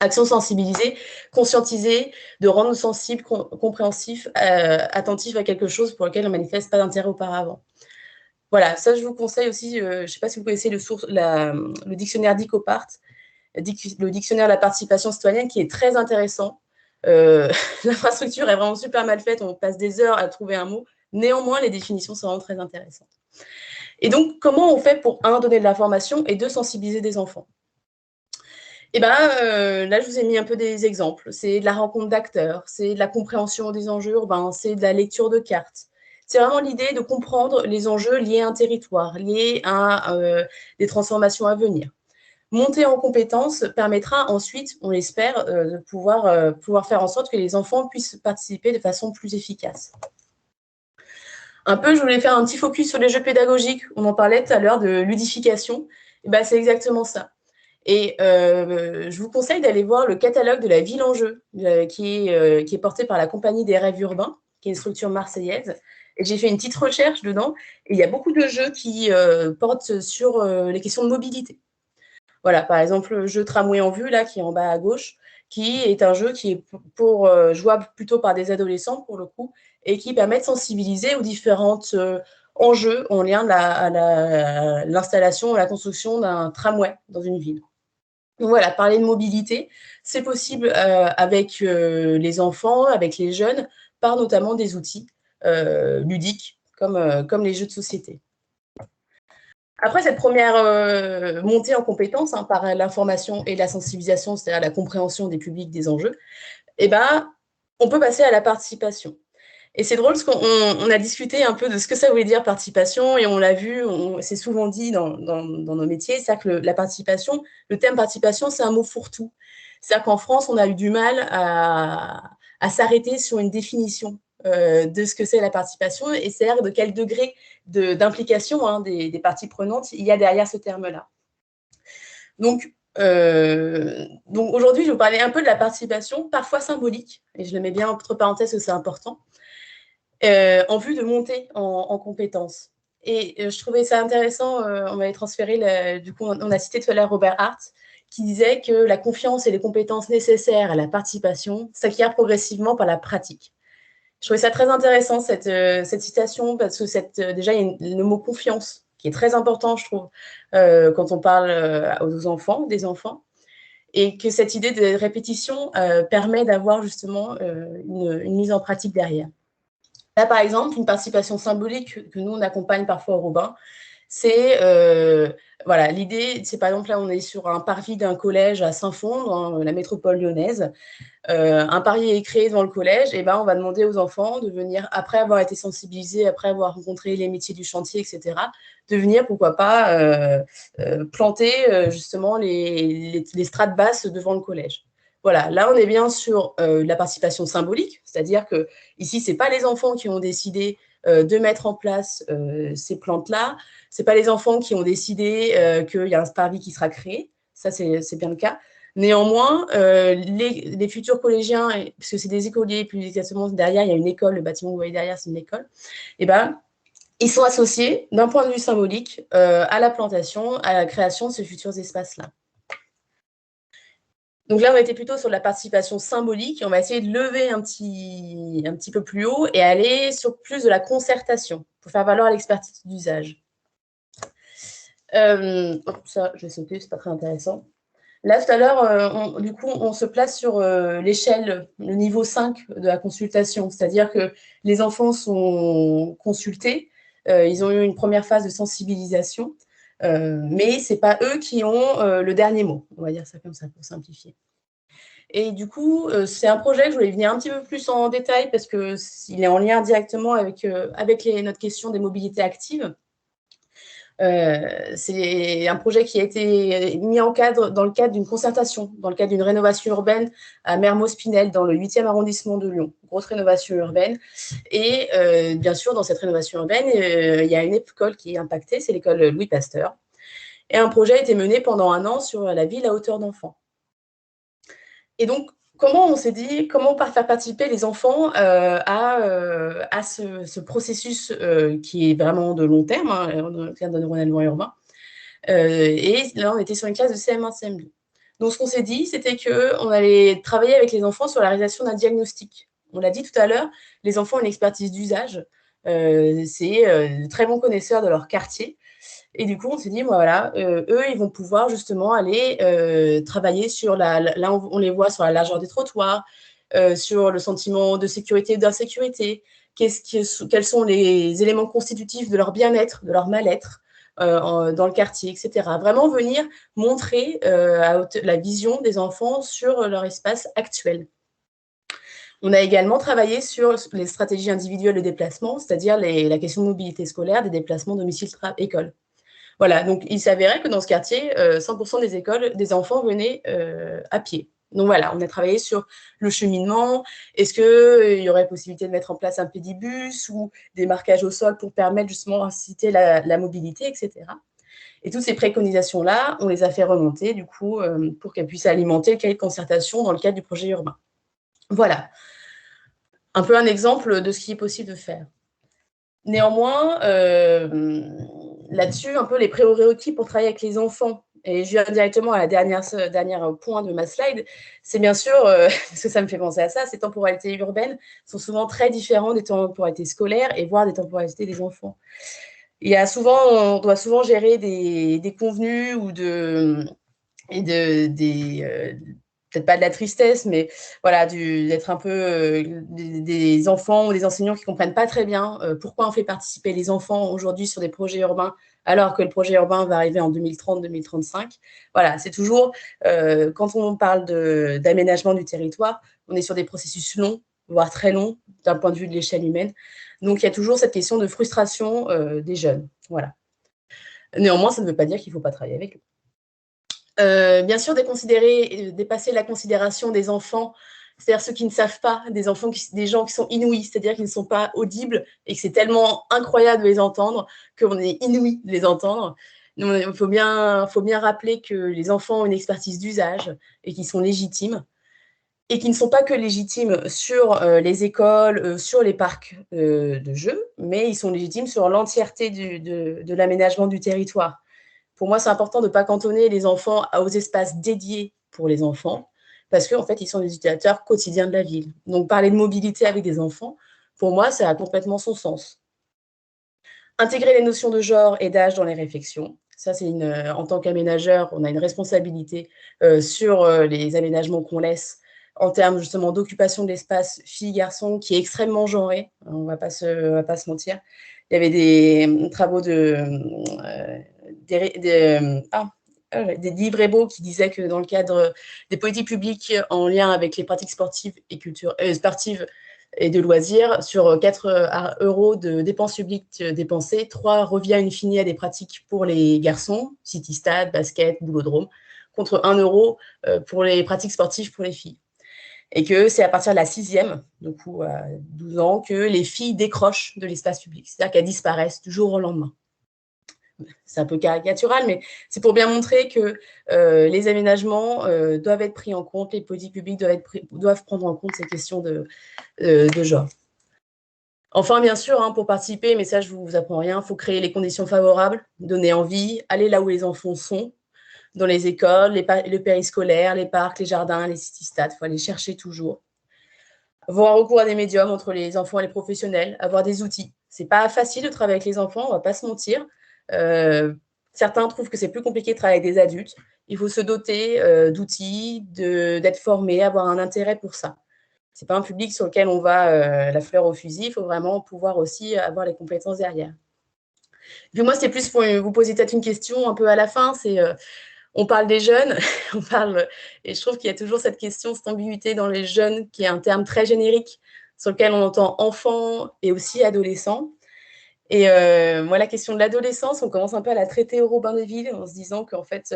Action sensibiliser, conscientiser, de rendre sensible, compréhensif, attentif à quelque chose pour lequel on ne manifeste pas d'intérêt auparavant. Voilà, ça je vous conseille aussi, je ne sais pas si vous connaissez le dictionnaire Dicopart, le dictionnaire de la participation citoyenne qui est très intéressant. L'infrastructure est vraiment super mal faite, on passe des heures à trouver un mot. Néanmoins, les définitions sont vraiment très intéressantes. Et donc, comment on fait pour, donner de l'information et deux, sensibiliser des enfants? Là, je vous ai mis un peu des exemples. C'est de la rencontre d'acteurs, c'est de la compréhension des enjeux urbains, c'est de la lecture de cartes. C'est vraiment l'idée de comprendre les enjeux liés à un territoire, liés à des transformations à venir. Monter en compétences permettra ensuite, on l'espère, de pouvoir faire en sorte que les enfants puissent participer de façon plus efficace. Un peu, je voulais faire un petit focus sur les jeux pédagogiques. On en parlait tout à l'heure de ludification. C'est exactement ça. Et je vous conseille d'aller voir le catalogue de la ville en jeu, qui est porté par la Compagnie des rêves urbains, qui est une structure marseillaise. Et j'ai fait une petite recherche dedans. Et il y a beaucoup de jeux qui portent sur les questions de mobilité. Voilà, par exemple, le jeu Tramway en vue, là, qui est en bas à gauche, qui est un jeu qui est jouable plutôt par des adolescents, pour le coup, et qui permet de sensibiliser aux différents enjeux en lien à l'installation, à la construction d'un tramway dans une ville. Donc voilà, parler de mobilité, c'est possible avec les enfants, avec les jeunes, par notamment des outils ludiques, comme les jeux de société. Après cette première montée en compétences par l'information et la sensibilisation, c'est-à-dire la compréhension des publics des enjeux, on peut passer à la participation. Et c'est drôle parce qu'on a discuté un peu de ce que ça voulait dire participation et on l'a vu, c'est souvent dit dans nos métiers, c'est-à-dire que la participation, le terme participation, c'est un mot fourre-tout. C'est-à-dire qu'en France, on a eu du mal à s'arrêter sur une définition de ce que c'est la participation et c'est-à-dire de quel degré d'implication des parties prenantes il y a derrière ce terme-là. Donc aujourd'hui, je vais vous parler un peu de la participation, parfois symbolique, et je le mets bien entre parenthèses parce que c'est important, en vue de monter en compétences. Et je trouvais ça intéressant, on m'avait transféré, du coup, on a cité tout à l'heure Robert Hart, qui disait que la confiance et les compétences nécessaires à la participation s'acquièrent progressivement par la pratique. Je trouvais ça très intéressant, cette citation, parce que déjà, il y a le mot confiance, qui est très important, je trouve, quand on parle aux enfants, des enfants, et que cette idée de répétition permet d'avoir justement une mise en pratique derrière. Là, par exemple, une participation symbolique que nous, on accompagne parfois au Robin, C'est, voilà, l'idée, c'est par exemple, là, on est sur un parvis d'un collège à Saint-Fond, dans la métropole lyonnaise. Un pari est créé devant le collège, et ben, on va demander aux enfants de venir, après avoir été sensibilisés, après avoir rencontré les métiers du chantier, etc., de venir, pourquoi pas, planter justement les strates basses devant le collège. Voilà, là, on est bien sur la participation symbolique, c'est-à-dire que ici, ce n'est pas les enfants qui ont décidé de mettre en place ces plantes-là, ce n'est pas les enfants qui ont décidé qu'il y a un parvis qui sera créé, ça, c'est bien le cas. Néanmoins, les futurs collégiens, puisque c'est des écoliers, plus exactement derrière, il y a une école, le bâtiment que vous voyez derrière, c'est une école, et ben, ils sont associés, d'un point de vue symbolique, à la plantation, à la création de ces futurs espaces-là. Donc là, on était plutôt sur la participation symbolique, et on va essayer de lever un petit peu plus haut et aller sur plus de la concertation, pour faire valoir l'expertise d'usage. Ça, je vais sauter, c'est pas très intéressant. Là, tout à l'heure, du coup, on se place sur l'échelle, le niveau 5 de la consultation, c'est-à-dire que les enfants sont consultés, ils ont eu une première phase de sensibilisation, mais ce n'est pas eux qui ont le dernier mot, on va dire ça comme ça pour simplifier. Et du coup, c'est un projet que je voulais venir un petit peu plus en détail parce qu'il est en lien directement avec notre question des mobilités actives. C'est un projet qui a été mis en cadre dans le cadre d'une concertation, dans le cadre d'une rénovation urbaine à Mermoz-Pinel, dans le 8e arrondissement de Lyon. Grosse rénovation urbaine. Et bien sûr, dans cette rénovation urbaine, il y a une école qui est impactée, c'est l'école Louis Pasteur. Et un projet a été mené pendant 1 an sur la ville à hauteur d'enfants. Et donc, comment on s'est dit, comment faire participer les enfants à ce processus qui est vraiment de long terme, dans le cadre d'un renouvellement urbain. Et là, on était sur une classe de CM1, CM2. Donc, ce qu'on s'est dit, c'était qu'on allait travailler avec les enfants sur la réalisation d'un diagnostic. On l'a dit tout à l'heure, les enfants ont une expertise d'usage. C'est de très bons connaisseurs de leur quartier. Et du coup, on s'est dit, voilà, eux, ils vont pouvoir justement aller travailler sur là, on les voit sur la largeur des trottoirs, sur le sentiment de sécurité ou d'insécurité, quels sont les éléments constitutifs de leur bien-être, de leur mal-être dans le quartier, etc. Vraiment venir montrer la vision des enfants sur leur espace actuel. On a également travaillé sur les stratégies individuelles de déplacement, c'est-à-dire la question de mobilité scolaire, des déplacements domicile-école. Voilà, donc il s'avérait que dans ce quartier, 100% des écoles, des enfants venaient à pied. Donc voilà, on a travaillé sur le cheminement. Est-ce qu'il y aurait possibilité de mettre en place un pédibus ou des marquages au sol pour permettre justement d'inciter la mobilité, etc. Et toutes ces préconisations-là, on les a fait remonter du coup pour qu'elles puissent alimenter le cahier de concertation dans le cadre du projet urbain. Voilà, un peu un exemple de ce qui est possible de faire. Néanmoins, là-dessus, un peu les prérequis pour travailler avec les enfants, et je viens directement à la dernière point de ma slide, c'est bien sûr, parce que ça me fait penser à ça, ces temporalités urbaines sont souvent très différentes des temporalités scolaires et voire des temporalités des enfants. On doit souvent gérer des convenus ou peut-être pas de la tristesse, mais voilà, d'être un peu des enfants ou des enseignants qui ne comprennent pas très bien pourquoi on fait participer les enfants aujourd'hui sur des projets urbains, alors que le projet urbain va arriver en 2030-2035. Voilà, c'est toujours, quand on parle d'aménagement du territoire, on est sur des processus longs, voire très longs, d'un point de vue de l'échelle humaine. Donc, il y a toujours cette question de frustration des jeunes. Voilà. Néanmoins, ça ne veut pas dire qu'il ne faut pas travailler avec eux. Bien sûr, dépasser la considération des enfants, c'est-à-dire ceux qui ne savent pas, des gens qui sont inouïs, c'est-à-dire qui ne sont pas audibles et que c'est tellement incroyable de les entendre qu'on est inouï de les entendre. Il faut bien rappeler que les enfants ont une expertise d'usage et qu'ils sont légitimes et qui ne sont pas que légitimes sur les écoles, sur les parcs de jeux, mais ils sont légitimes sur l'entièreté de l'aménagement du territoire. Pour moi, c'est important de ne pas cantonner les enfants aux espaces dédiés pour les enfants, parce qu'en fait, ils sont des utilisateurs quotidiens de la ville. Donc, parler de mobilité avec des enfants, pour moi, ça a complètement son sens. Intégrer les notions de genre et d'âge dans les réflexions. Ça, en tant qu'aménageur, on a une responsabilité sur les aménagements qu'on laisse en termes justement d'occupation de l'espace filles-garçons qui est extrêmement genré, on va pas se mentir. Il y avait des travaux des livres Ebo qui disaient que dans le cadre des politiques publiques en lien avec les pratiques sportives et sportives et de loisirs, sur 4 € de dépenses publiques dépensées, 3 revient in fine à des pratiques pour les garçons, city-stade, basket, boulodrome, contre 1 € pour les pratiques sportives pour les filles. Et que c'est à partir de la 6e, du coup à 12 ans, que les filles décrochent de l'espace public, c'est-à-dire qu'elles disparaissent du jour au lendemain. C'est un peu caricatural, mais c'est pour bien montrer que les aménagements doivent être pris en compte, les politiques publiques doivent prendre en compte ces questions de genre. Enfin, bien sûr, hein, pour participer, mais ça, je ne vous apprends rien, il faut créer les conditions favorables, donner envie, aller là où les enfants sont, dans les écoles, le périscolaire, les parcs, les jardins, les city-stades, il faut aller chercher toujours. Avoir recours à des médiums entre les enfants et les professionnels, avoir des outils. C'est pas facile de travailler avec les enfants, on va pas se mentir. Certains trouvent que c'est plus compliqué de travailler avec des adultes. Il faut se doter d'outils, d'être formé, avoir un intérêt pour ça. C'est pas un public sur lequel on va la fleur au fusil, il faut vraiment pouvoir aussi avoir les compétences derrière. Puis moi, c'était plus pour vous poser peut-être une question un peu à la fin, c'est on parle des jeunes, et je trouve qu'il y a toujours cette question, cette ambiguïté dans les jeunes, qui est un terme très générique, sur lequel on entend enfant et aussi adolescent. Et moi, la question de l'adolescence, on commence un peu à la traiter au Robin des Villes, en se disant qu'en fait,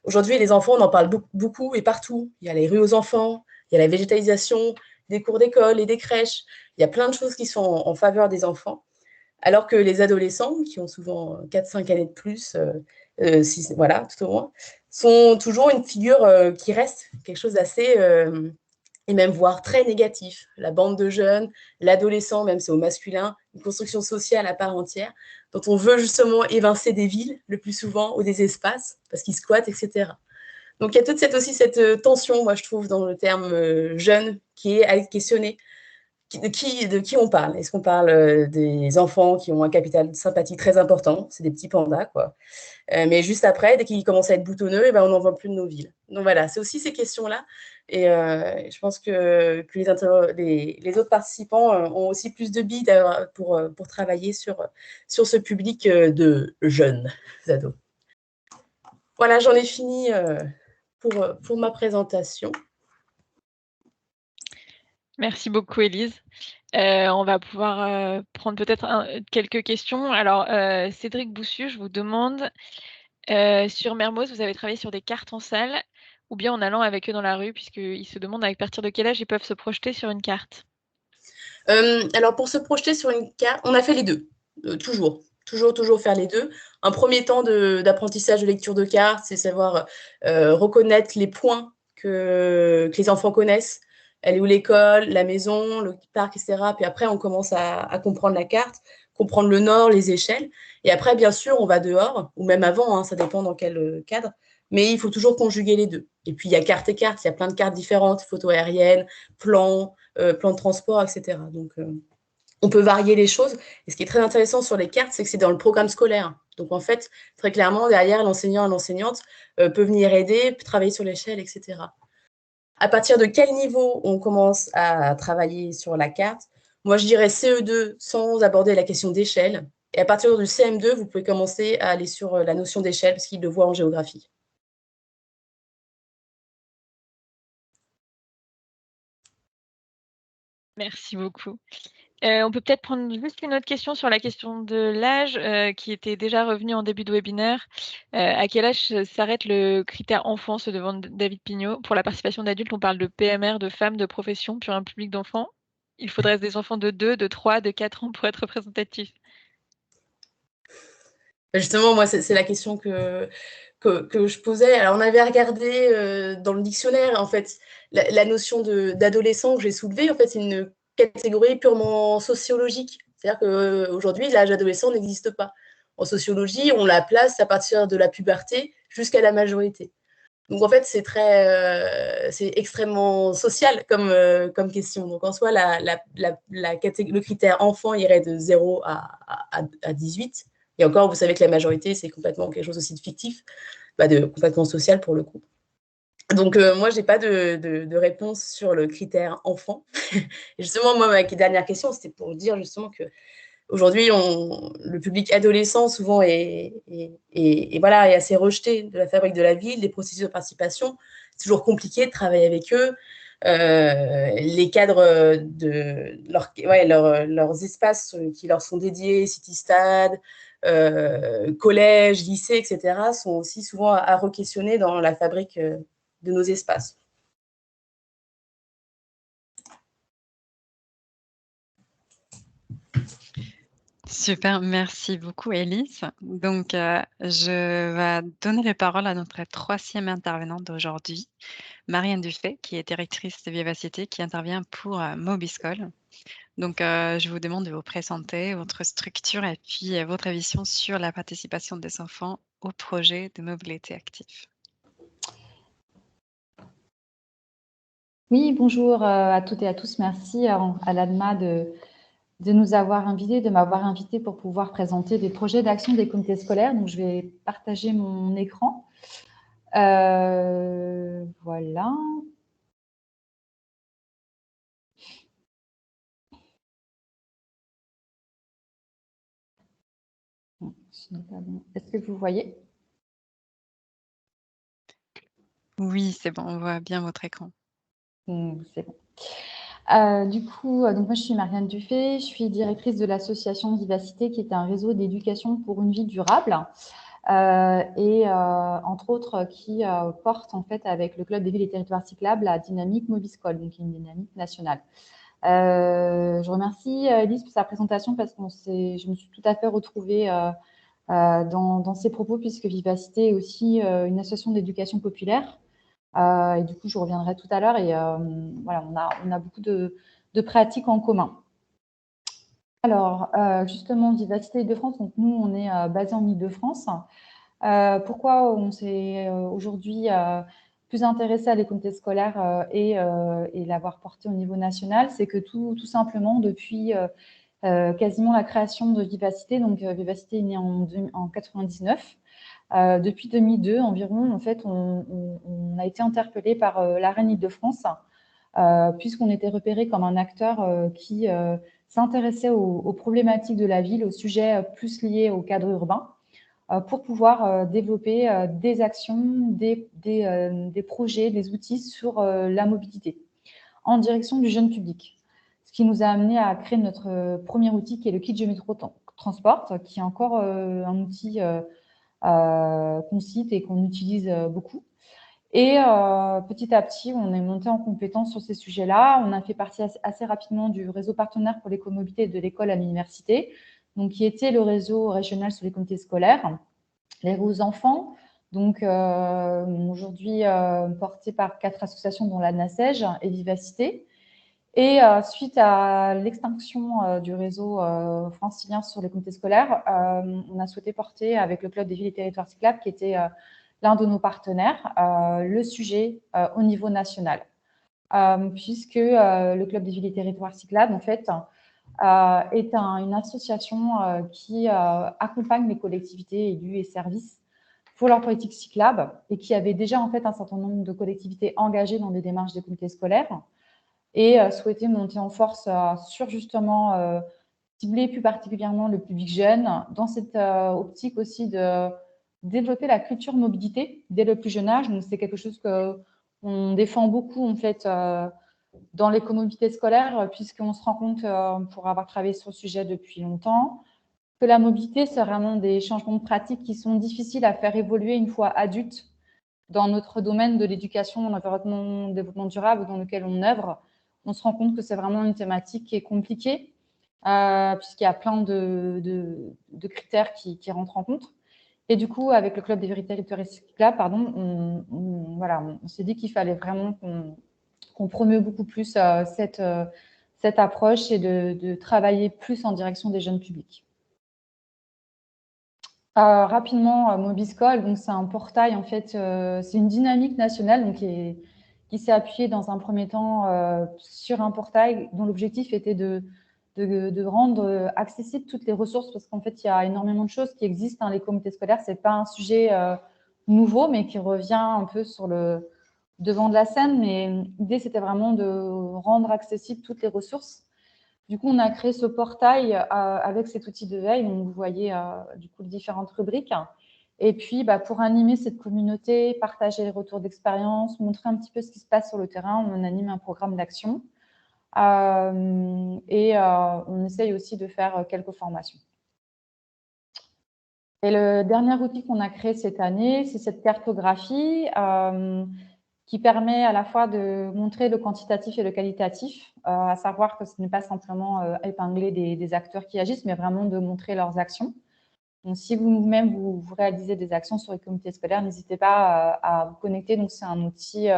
aujourd'hui, les enfants, on en parle beaucoup et partout. Il y a les rues aux enfants, il y a la végétalisation, des cours d'école et des crèches. Il y a plein de choses qui sont en faveur des enfants. Alors que les adolescents, qui ont souvent 4-5 années de plus, voilà, tout au moins, sont toujours une figure qui reste quelque chose d'assez, et même voire très négatif. La bande de jeunes, l'adolescent, même c'est au masculin, une construction sociale à part entière, dont on veut justement évincer des villes, le plus souvent, ou des espaces, parce qu'ils squattent, etc. Donc il y a toute cette tension, moi je trouve, dans le terme jeune, qui est à questionner. De qui on parle? Est-ce qu'on parle des enfants qui ont un capital de sympathie très important? C'est des petits pandas, quoi. Mais juste après, dès qu'ils commencent à être boutonneux, on n'en voit plus de nos villes. Donc voilà, c'est aussi ces questions-là. Et je pense que les autres participants ont aussi plus de billes pour travailler sur ce public de jeunes ados. Voilà, j'en ai fini pour ma présentation. Merci beaucoup, Élise. On va pouvoir prendre peut-être quelques questions. Alors, Cédric Boussu, je vous demande, sur Mermoz, vous avez travaillé sur des cartes en salle ou bien en allant avec eux dans la rue, puisqu'ils se demandent à partir de quel âge ils peuvent se projeter sur une carte? Alors, pour se projeter sur une carte, on a fait les deux, toujours faire les deux. Un premier temps d'apprentissage de lecture de cartes, c'est savoir reconnaître les points que les enfants connaissent. Elle est où l'école, la maison, le parc, etc. Puis après, on commence à comprendre la carte, comprendre le nord, les échelles. Et après, bien sûr, on va dehors, ou même avant, hein, ça dépend dans quel cadre. Mais il faut toujours conjuguer les deux. Et puis, il y a carte et carte, il y a plein de cartes différentes, photos aériennes, plans de transport, etc. Donc, on peut varier les choses. Et ce qui est très intéressant sur les cartes, c'est que c'est dans le programme scolaire. Donc, en fait, très clairement, derrière, l'enseignant et l'enseignante peut venir aider, travailler sur l'échelle, etc. À partir de quel niveau on commence à travailler sur la carte? Moi, je dirais CE2 sans aborder la question d'échelle. Et à partir du CM2, vous pouvez commencer à aller sur la notion d'échelle, parce qu'ils le voient en géographie. Merci beaucoup. On peut peut-être prendre juste une autre question sur la question de l'âge, qui était déjà revenue en début de webinaire. À quel âge s'arrête le critère enfant, se demande David Pignot. Pour la participation d'adultes, on parle de PMR, de femmes, de profession, puis un public d'enfants. Il faudrait des enfants de 2, de 3, de 4 ans pour être représentatifs. Justement, moi, c'est la question que je posais. Alors, on avait regardé dans le dictionnaire, en fait, la notion d'adolescent que j'ai soulevée. En fait, c'est une catégorie purement sociologique. C'est-à-dire qu'aujourd'hui, l'âge adolescent n'existe pas. En sociologie, on la place à partir de la puberté jusqu'à la majorité. Donc, en fait, c'est extrêmement social comme question. Donc, en soi, le critère enfant irait de 0 à 18. Et encore, vous savez que la majorité, c'est complètement quelque chose aussi de fictif, complètement social pour le coup. Donc, moi, je n'ai pas de réponse sur le critère enfant. Et justement, moi, ma dernière question, c'était pour dire justement qu'aujourd'hui, le public adolescent, souvent, voilà, est assez rejeté de la fabrique de la ville, des processus de participation. C'est toujours compliqué de travailler avec eux. Les cadres de leurs espaces qui leur sont dédiés, city-stade, collège, lycée, etc., sont aussi souvent à re-questionner dans la fabrique de nos espaces. Super, merci beaucoup Élise. Donc, je vais donner la parole à notre troisième intervenante d'aujourd'hui, Marianne Dufay, qui est directrice de Vivacité, qui intervient pour Mobiscol. Donc, je vous demande de vous présenter votre structure et puis votre vision sur la participation des enfants au projet de mobilité active. Oui, bonjour à toutes et à tous. Merci à l'ADMA de nous avoir invités, de m'avoir invité pour pouvoir présenter des projets d'action des comités scolaires. Donc, je vais partager mon écran. Voilà. Ce n'est pas bon. Est-ce que vous voyez? Oui, c'est bon, on voit bien votre écran. C'est bon. Du coup, donc moi, je suis Marianne Dufay, je suis directrice de l'association Vivacité, qui est un réseau d'éducation pour une vie durable. Et entre autres qui porte en fait avec le Club des villes et territoires cyclables la dynamique Mobiscol, donc une dynamique nationale. Je remercie Elise pour sa présentation parce que je me suis tout à fait retrouvée dans ses propos, puisque Vivacité est aussi une association d'éducation populaire. Et du coup, je reviendrai tout à l'heure. Et voilà, on a beaucoup de pratiques en commun. Alors, justement, Vivacité Île-de-France, donc nous, on est basé en Île-de-France. Pourquoi on s'est aujourd'hui plus intéressé à les comités scolaires et l'avoir porté au niveau national, c'est que tout simplement, depuis quasiment la création de Vivacité, donc Vivacité est née en 99, depuis 2002 environ, en fait, on a été interpellé par la reine Île-de-France, puisqu'on était repéré comme un acteur qui s'intéressait aux problématiques de la ville, aux sujets plus liés au cadre urbain, pour pouvoir développer des actions, des projets, des outils sur la mobilité en direction du jeune public. Ce qui nous a amené à créer notre premier outil qui est le kit Je Métro Transport, qui est encore un outil qu'on cite et qu'on utilise beaucoup. Et petit à petit, on est monté en compétence sur ces sujets-là. On a fait partie assez rapidement du réseau partenaire pour l'écomobilité de l'école à l'université, donc qui était le réseau régional sur les comités scolaires, les Roses Enfants, donc aujourd'hui porté par 4 associations dont la NACEJ et Vivacité. Et suite à l'extinction du réseau francilien sur les comités scolaires, on a souhaité porter avec le Club des villes et territoires cyclables, qui était l'un de nos partenaires, le sujet au niveau national. Puisque le Club des villes et territoires cyclables, en fait, est une association qui accompagne les collectivités, élus et services pour leur politique cyclable et qui avait déjà en fait un certain nombre de collectivités engagées dans des démarches des comités scolaires et souhaitait monter en force sur justement cibler plus particulièrement le public jeune, dans cette optique aussi de développer la culture mobilité dès le plus jeune âge. Donc, c'est quelque chose qu'on défend beaucoup, en fait, dans les comobilités scolaires, puisqu'on se rend compte, pour avoir travaillé sur le sujet depuis longtemps, que la mobilité, c'est vraiment des changements de pratiques qui sont difficiles à faire évoluer une fois adulte dans notre domaine de l'éducation, l'environnement, le développement durable dans lequel on œuvre. On se rend compte que c'est vraiment une thématique qui est compliquée, puisqu'il y a plein de critères qui rentrent en compte. Et du coup, avec le Club des vérités territoires cyclables, on s'est dit qu'il fallait vraiment qu'on promeut beaucoup plus cette approche et de travailler plus en direction des jeunes publics. Rapidement, Mobiscol, donc c'est un portail, en fait, c'est une dynamique nationale donc, qui s'est appuyée dans un premier temps sur un portail dont l'objectif était de rendre accessibles toutes les ressources, parce qu'en fait, il y a énormément de choses qui existent. Les comités scolaires, ce n'est pas un sujet nouveau, mais qui revient un peu devant de la scène, mais l'idée, c'était vraiment de rendre accessibles toutes les ressources. Du coup, on a créé ce portail avec cet outil de veille. Donc, vous voyez du coup les différentes rubriques. Et puis, pour animer cette communauté, partager les retours d'expérience, montrer un petit peu ce qui se passe sur le terrain, on anime un programme d'action. On essaye aussi de faire quelques formations. Et le dernier outil qu'on a créé cette année, c'est cette cartographie qui permet à la fois de montrer le quantitatif et le qualitatif, à savoir que ce n'est pas simplement épingler des acteurs qui agissent, mais vraiment de montrer leurs actions. Donc, si vous-même, vous réalisez des actions sur les comités scolaires, n'hésitez pas à vous connecter. Donc, c'est un outil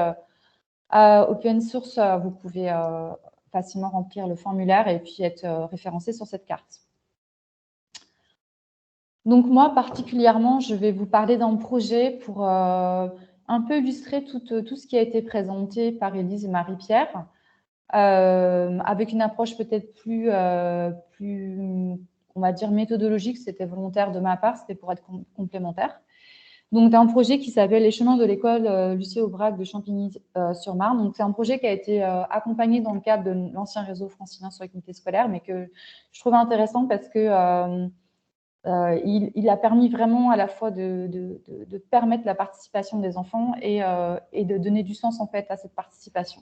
open source. Vous pouvez facilement remplir le formulaire et puis être référencé sur cette carte. Donc, moi, particulièrement, je vais vous parler d'un projet pour un peu illustrer tout ce qui a été présenté par Élise et Marie-Pierre, avec une approche peut-être plus, on va dire, méthodologique. C'était volontaire de ma part, c'était pour être complémentaire. Donc, un projet qui s'appelle Les chemins de l'école Lucie Aubrac de Champigny-sur-Marne. Donc, c'est un projet qui a été accompagné dans le cadre de l'ancien réseau francilien sur les comités scolaires, mais que je trouvais intéressant parce que il a permis vraiment à la fois de permettre la participation des enfants et de donner du sens en fait à cette participation.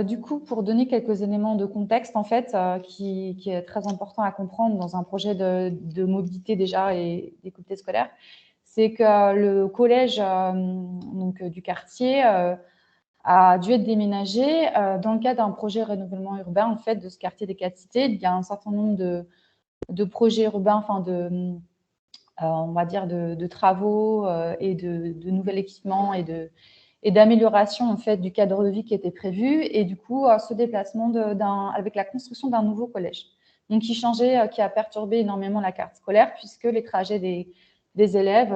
Du coup, pour donner quelques éléments de contexte en fait, qui est très important à comprendre dans un projet de mobilité déjà et des comités scolaires, c'est que le collège donc, du quartier a dû être déménagé dans le cadre d'un projet renouvellement urbain en fait de ce quartier des 4 cités. Il y a un certain nombre de projets urbains, enfin on va dire de travaux et de nouvel équipement et d'amélioration en fait du cadre de vie qui était prévu, et du coup ce déplacement avec la construction d'un nouveau collège, donc qui changeait, qui a perturbé énormément la carte scolaire puisque les trajets des élèves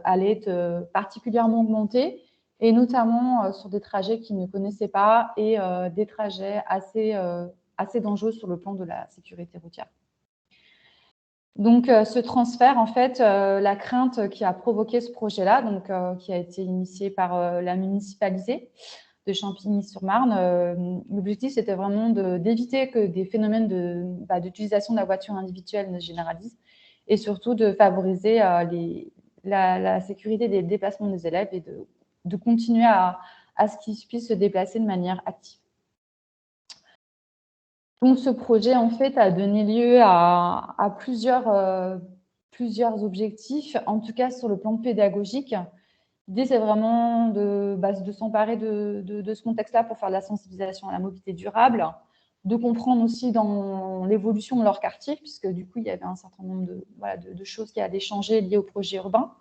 allaient être particulièrement augmentés, et notamment sur des trajets qu'ils ne connaissaient pas et des trajets assez dangereux sur le plan de la sécurité routière. Donc, ce transfert, en fait, la crainte qui a provoqué ce projet-là, donc qui a été initié par la municipalité de Champigny-sur-Marne, l'objectif, c'était vraiment d'éviter que des phénomènes d'utilisation de la voiture individuelle ne se généralisent, et surtout de favoriser la sécurité des déplacements des élèves et de continuer à ce qu'ils puissent se déplacer de manière active. Donc, ce projet, en fait, a donné lieu à plusieurs objectifs, en tout cas sur le plan pédagogique. L'idée, c'est vraiment de s'emparer de ce contexte-là pour faire de la sensibilisation à la mobilité durable, de comprendre aussi dans l'évolution de leur quartier, puisque du coup, il y avait un certain nombre de choses qui allaient changer liées au projet urbain,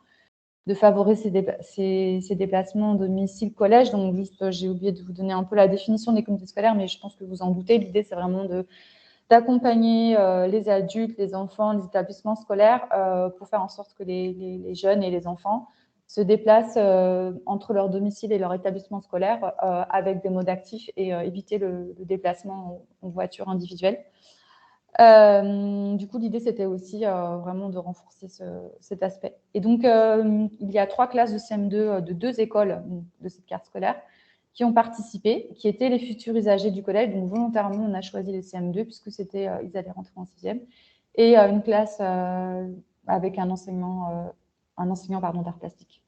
de favoriser ces déplacements domicile-collège. Donc, juste, j'ai oublié de vous donner un peu la définition des comités scolaires, mais je pense que vous en doutez. L'idée, c'est vraiment d'accompagner les adultes, les enfants, les établissements scolaires pour faire en sorte que les jeunes et les enfants se déplacent entre leur domicile et leur établissement scolaire avec des modes actifs et éviter le déplacement en voiture individuelle. Du coup, l'idée, c'était aussi vraiment de renforcer cet aspect. Et donc, il y a 3 classes de CM2 de 2 écoles de cette carte scolaire qui ont participé, qui étaient les futurs usagers du collège. Donc, volontairement, on a choisi les CM2 puisque ils allaient rentrer en 6e. Et une classe avec un enseignant d'art plastique.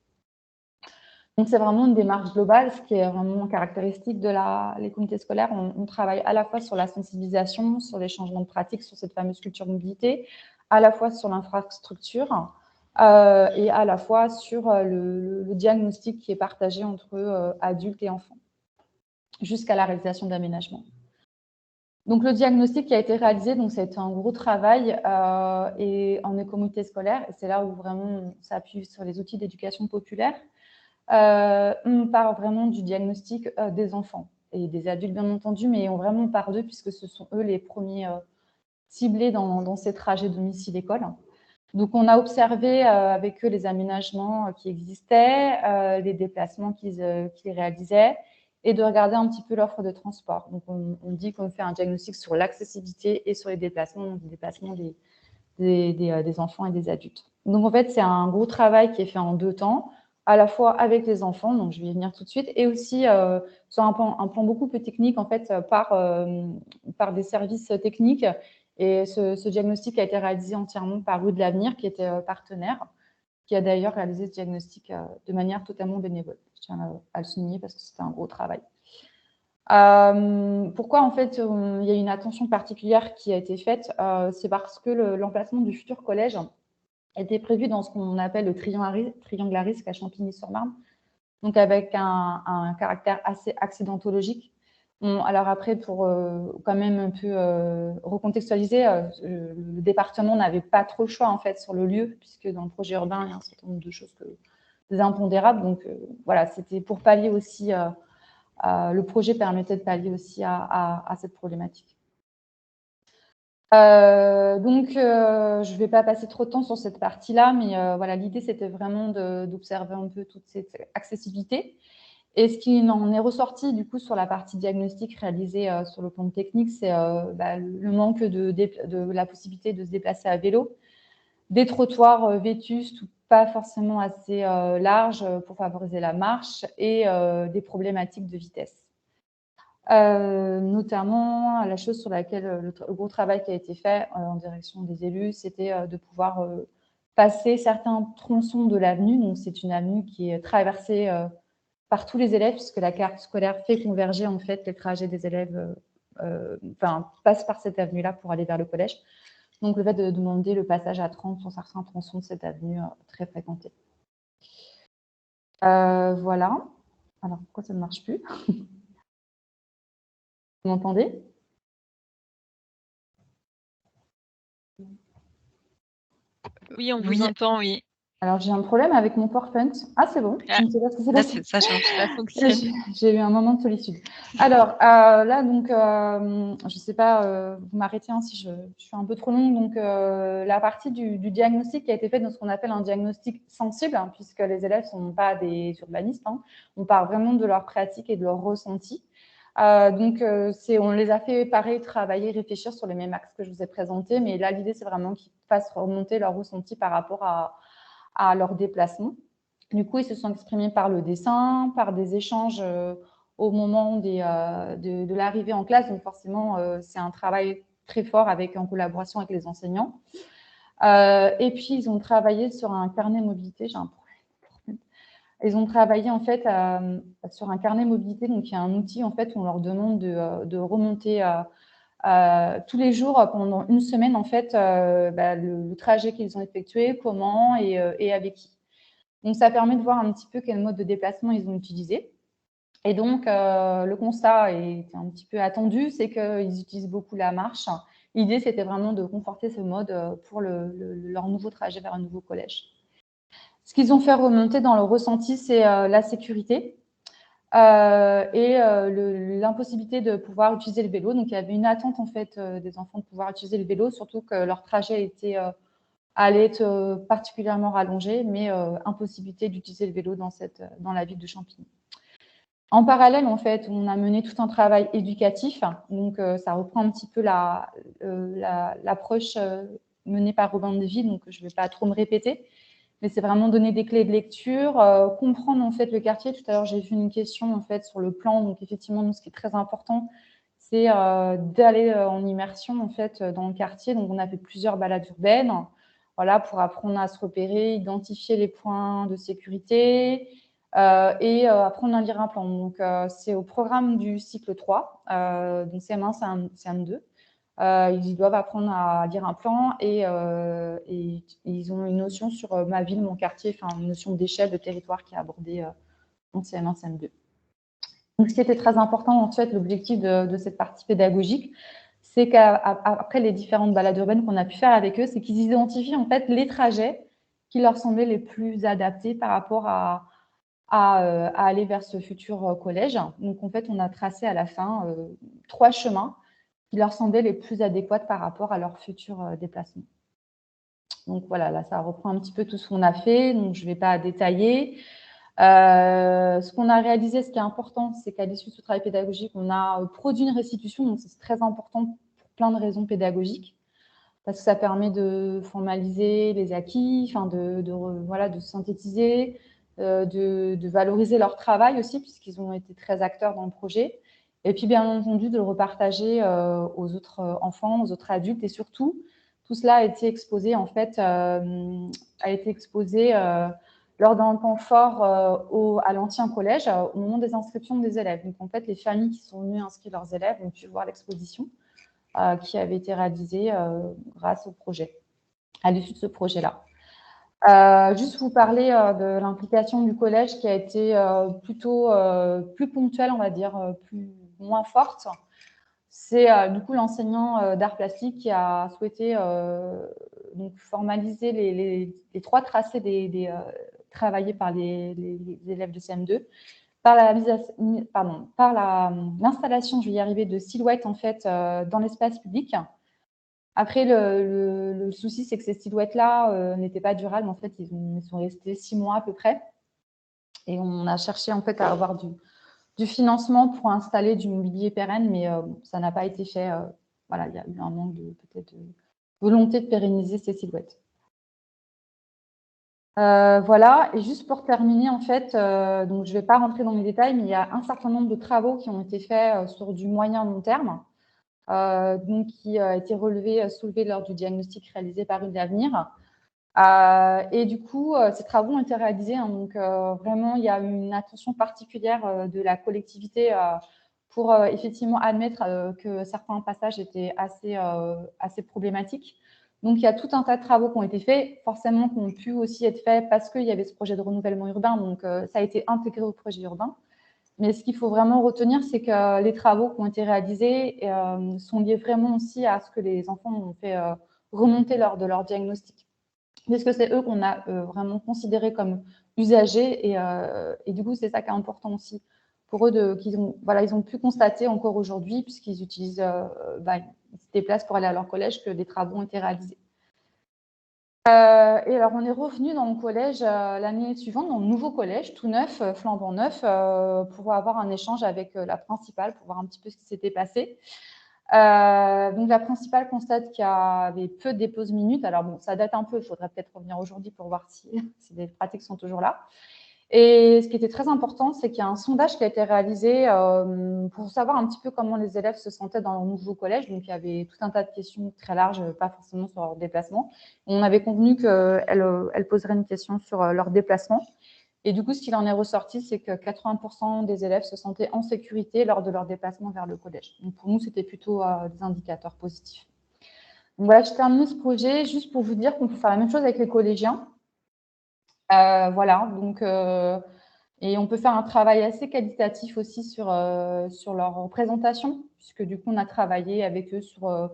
Donc, c'est vraiment une démarche globale, ce qui est vraiment caractéristique de les comités scolaires. On travaille à la fois sur la sensibilisation, sur les changements de pratique, sur cette fameuse culture mobilité, à la fois sur l'infrastructure et à la fois sur le diagnostic qui est partagé entre adultes et enfants, jusqu'à la réalisation d'aménagements. Donc, le diagnostic qui a été réalisé, donc ça a été un gros travail et en comité scolaire, et c'est là où vraiment on s'appuie sur les outils d'éducation populaire. On part vraiment du diagnostic des enfants et des adultes, bien entendu, mais on vraiment part d'eux puisque ce sont eux les premiers ciblés dans ces trajets domicile-école. Donc, on a observé avec eux les aménagements qui existaient, les déplacements qu'ils réalisaient et de regarder un petit peu l'offre de transport. Donc, on dit qu'on fait un diagnostic sur l'accessibilité et sur les déplacements des enfants et des adultes. Donc, en fait, c'est un gros travail qui est fait en 2 temps, à la fois avec les enfants, donc je vais y venir tout de suite, et aussi sur un plan beaucoup plus technique, en fait, par des services techniques. Et ce diagnostic a été réalisé entièrement par Rue de l'Avenir, qui était partenaire, qui a d'ailleurs réalisé ce diagnostic de manière totalement bénévole. Je tiens à le souligner parce que c'était un gros travail. Pourquoi, en fait, il y a une attention particulière qui a été faite? C'est parce que l'emplacement du futur collège était prévu dans ce qu'on appelle le triangle à risque à Champigny-sur-Marne, donc avec un caractère assez accidentologique. Bon, alors après, pour quand même un peu recontextualiser, le département n'avait pas trop le choix en fait sur le lieu, puisque dans le projet urbain, il y a un certain nombre de choses, des impondérables. Donc voilà, c'était pour pallier aussi, le projet permettait de pallier aussi à cette problématique. Je ne vais pas passer trop de temps sur cette partie-là, mais voilà, l'idée, c'était vraiment d'observer un peu toute cette accessibilité. Et ce qui en est ressorti, du coup, sur la partie diagnostic réalisée sur le plan technique, c'est le manque de la possibilité de se déplacer à vélo, des trottoirs vétustes ou pas forcément assez larges pour favoriser la marche et des problématiques de vitesse. Notamment, la chose sur laquelle le gros travail qui a été fait en direction des élus, c'était de pouvoir passer certains tronçons de l'avenue. Donc, c'est une avenue qui est traversée par tous les élèves, puisque la carte scolaire fait converger en fait les trajets des élèves, passent par cette avenue-là pour aller vers le collège. Donc, le fait de demander le passage à 30 sur certains tronçons de cette avenue très fréquentée. Voilà. Alors, pourquoi ça ne marche plus? Vous m'entendez? Oui, on vous Oui. entend, oui. Alors, j'ai un problème avec mon PowerPoint. Ah, c'est bon. Ah, Je ne sais pas ce que c'est Là, passé. ça change. ça fonctionne. J'ai eu un moment de solitude. Alors, là, donc, je ne sais pas, vous m'arrêtez si je suis un peu trop longue. Donc, la partie du diagnostic qui a été faite dans ce qu'on appelle un diagnostic sensible, hein, puisque les élèves ne sont pas des urbanistes. Hein. On part vraiment de leur pratique et de leur ressenti. On les a fait, pareil, travailler, réfléchir sur les mêmes axes que je vous ai présentés. Mais là, l'idée, c'est vraiment qu'ils fassent remonter leur ressenti par rapport à leur déplacement. Du coup, ils se sont exprimés par le dessin, par des échanges au moment de l'arrivée en classe. Donc, forcément, c'est un travail très fort en collaboration avec les enseignants. Et puis, ils ont travaillé sur un carnet mobilité. J'ai un problème. Ils ont travaillé, en fait, sur un carnet mobilité. Donc, il y a un outil, en fait, où on leur demande de remonter tous les jours, pendant une semaine, en fait, le trajet qu'ils ont effectué, comment et avec qui. Donc, ça permet de voir un petit peu quel mode de déplacement ils ont utilisé. Et donc, le constat est un petit peu attendu, c'est qu'ils utilisent beaucoup la marche. L'idée, c'était vraiment de conforter ce mode pour leur nouveau trajet vers un nouveau collège. Ce qu'ils ont fait remonter dans le ressenti, c'est la sécurité et l'impossibilité de pouvoir utiliser le vélo. Donc, il y avait une attente, en fait, des enfants de pouvoir utiliser le vélo, surtout que leur trajet était allait être particulièrement rallongé, mais impossibilité d'utiliser le vélo dans la ville de Champigny. En parallèle, en fait, on a mené tout un travail éducatif. Donc, ça reprend un petit peu l'approche menée par Robin Deville, donc je ne vais pas trop me répéter, mais c'est vraiment donner des clés de lecture, comprendre en fait le quartier. Tout à l'heure, j'ai vu une question en fait sur le plan. Donc, effectivement, nous, ce qui est très important, c'est d'aller en immersion en fait dans le quartier. Donc, on a fait plusieurs balades urbaines. Voilà, pour apprendre à se repérer, identifier les points de sécurité et apprendre à lire un plan. Donc, c'est au programme du cycle 3, donc CM1, CM2. Ils doivent apprendre à lire un plan et ils ont une notion sur ma ville, mon quartier, enfin une notion d'échelle, de territoire qui est abordée en CM1, CM2. Donc, ce qui était très important, en fait, l'objectif de cette partie pédagogique, c'est qu'après les différentes balades urbaines qu'on a pu faire avec eux, c'est qu'ils identifient en fait les trajets qui leur semblaient les plus adaptés par rapport à aller vers ce futur collège. Donc, en fait, on a tracé à la fin 3 chemins qui leur semblaient les plus adéquats par rapport à leur futur déplacement. Donc, voilà, là, ça reprend un petit peu tout ce qu'on a fait. Donc, je ne vais pas détailler. Ce qu'on a réalisé, ce qui est important, c'est qu'à l'issue de ce travail pédagogique, on a produit une restitution. Donc, c'est très important pour plein de raisons pédagogiques, parce que ça permet de formaliser les acquis, enfin de synthétiser. de valoriser leur travail aussi, puisqu'ils ont été très acteurs dans le projet. Et puis, bien entendu, de le repartager aux autres enfants, aux autres adultes. Et surtout, tout cela a été exposé, en fait, lors d'un temps fort à l'ancien collège, au moment des inscriptions des élèves. Donc, en fait, les familles qui sont venues inscrire leurs élèves ont pu voir l'exposition qui avait été réalisée grâce au projet, à l'issue de ce projet-là. Juste vous parler de l'implication du collège qui a été plutôt plus ponctuelle, on va dire, moins forte. C'est du coup l'enseignant d'art plastique qui a souhaité donc formaliser les 3 tracés travaillés par les élèves de CM2 par l'installation, je vais y arriver, de silhouettes en fait dans l'espace public. Après, le souci, c'est que ces silhouettes-là n'étaient pas durables. En fait, ils sont restés 6 mois à peu près. Et on a cherché en fait à avoir du financement pour installer du mobilier pérenne, mais ça n'a pas été fait. Voilà, il y a eu un manque peut-être de volonté de pérenniser ces silhouettes. Voilà, et juste pour terminer, en fait, donc je ne vais pas rentrer dans les détails, mais il y a un certain nombre de travaux qui ont été faits sur du moyen-long terme, donc qui a été soulevé lors du diagnostic réalisé par Une Avenir. Et du coup, ces travaux ont été réalisés, hein, donc vraiment, il y a une attention particulière de la collectivité pour effectivement admettre que certains passages étaient assez problématiques. Donc, il y a tout un tas de travaux qui ont été faits, forcément qui ont pu aussi être faits parce qu'il y avait ce projet de renouvellement urbain, donc ça a été intégré au projet urbain. Mais ce qu'il faut vraiment retenir, c'est que les travaux qui ont été réalisés sont liés vraiment aussi à ce que les enfants ont fait remonter lors de leur diagnostic. Puisque c'est eux qu'on a vraiment considérés comme usagers et du coup, c'est ça qui est important aussi pour eux qu'ils ont pu constater encore aujourd'hui, puisqu'ils utilisent, ils se déplacent pour aller à leur collège, que des travaux ont été réalisés. Et alors, on est revenu dans le collège l'année suivante, dans le nouveau collège, tout neuf, flambant neuf, pour avoir un échange avec la principale, pour voir un petit peu ce qui s'était passé. Donc, la principale constate qu'il y avait peu de dépose minutes. Alors, bon, ça date un peu, il faudrait peut-être revenir aujourd'hui pour voir si les pratiques sont toujours là. Et ce qui était très important, c'est qu'il y a un sondage qui a été réalisé pour savoir un petit peu comment les élèves se sentaient dans leur nouveau collège. Donc, il y avait tout un tas de questions très larges, pas forcément sur leur déplacement. On avait convenu qu'elles poseraient une question sur leur déplacement. Et du coup, ce qu'il en est ressorti, c'est que 80% des élèves se sentaient en sécurité lors de leur déplacement vers le collège. Donc, pour nous, c'était plutôt des indicateurs positifs. Donc, voilà, je termine ce projet juste pour vous dire qu'on peut faire la même chose avec les collégiens. Voilà, donc, et on peut faire un travail assez qualitatif aussi sur leur représentation, puisque du coup, on a travaillé avec eux sur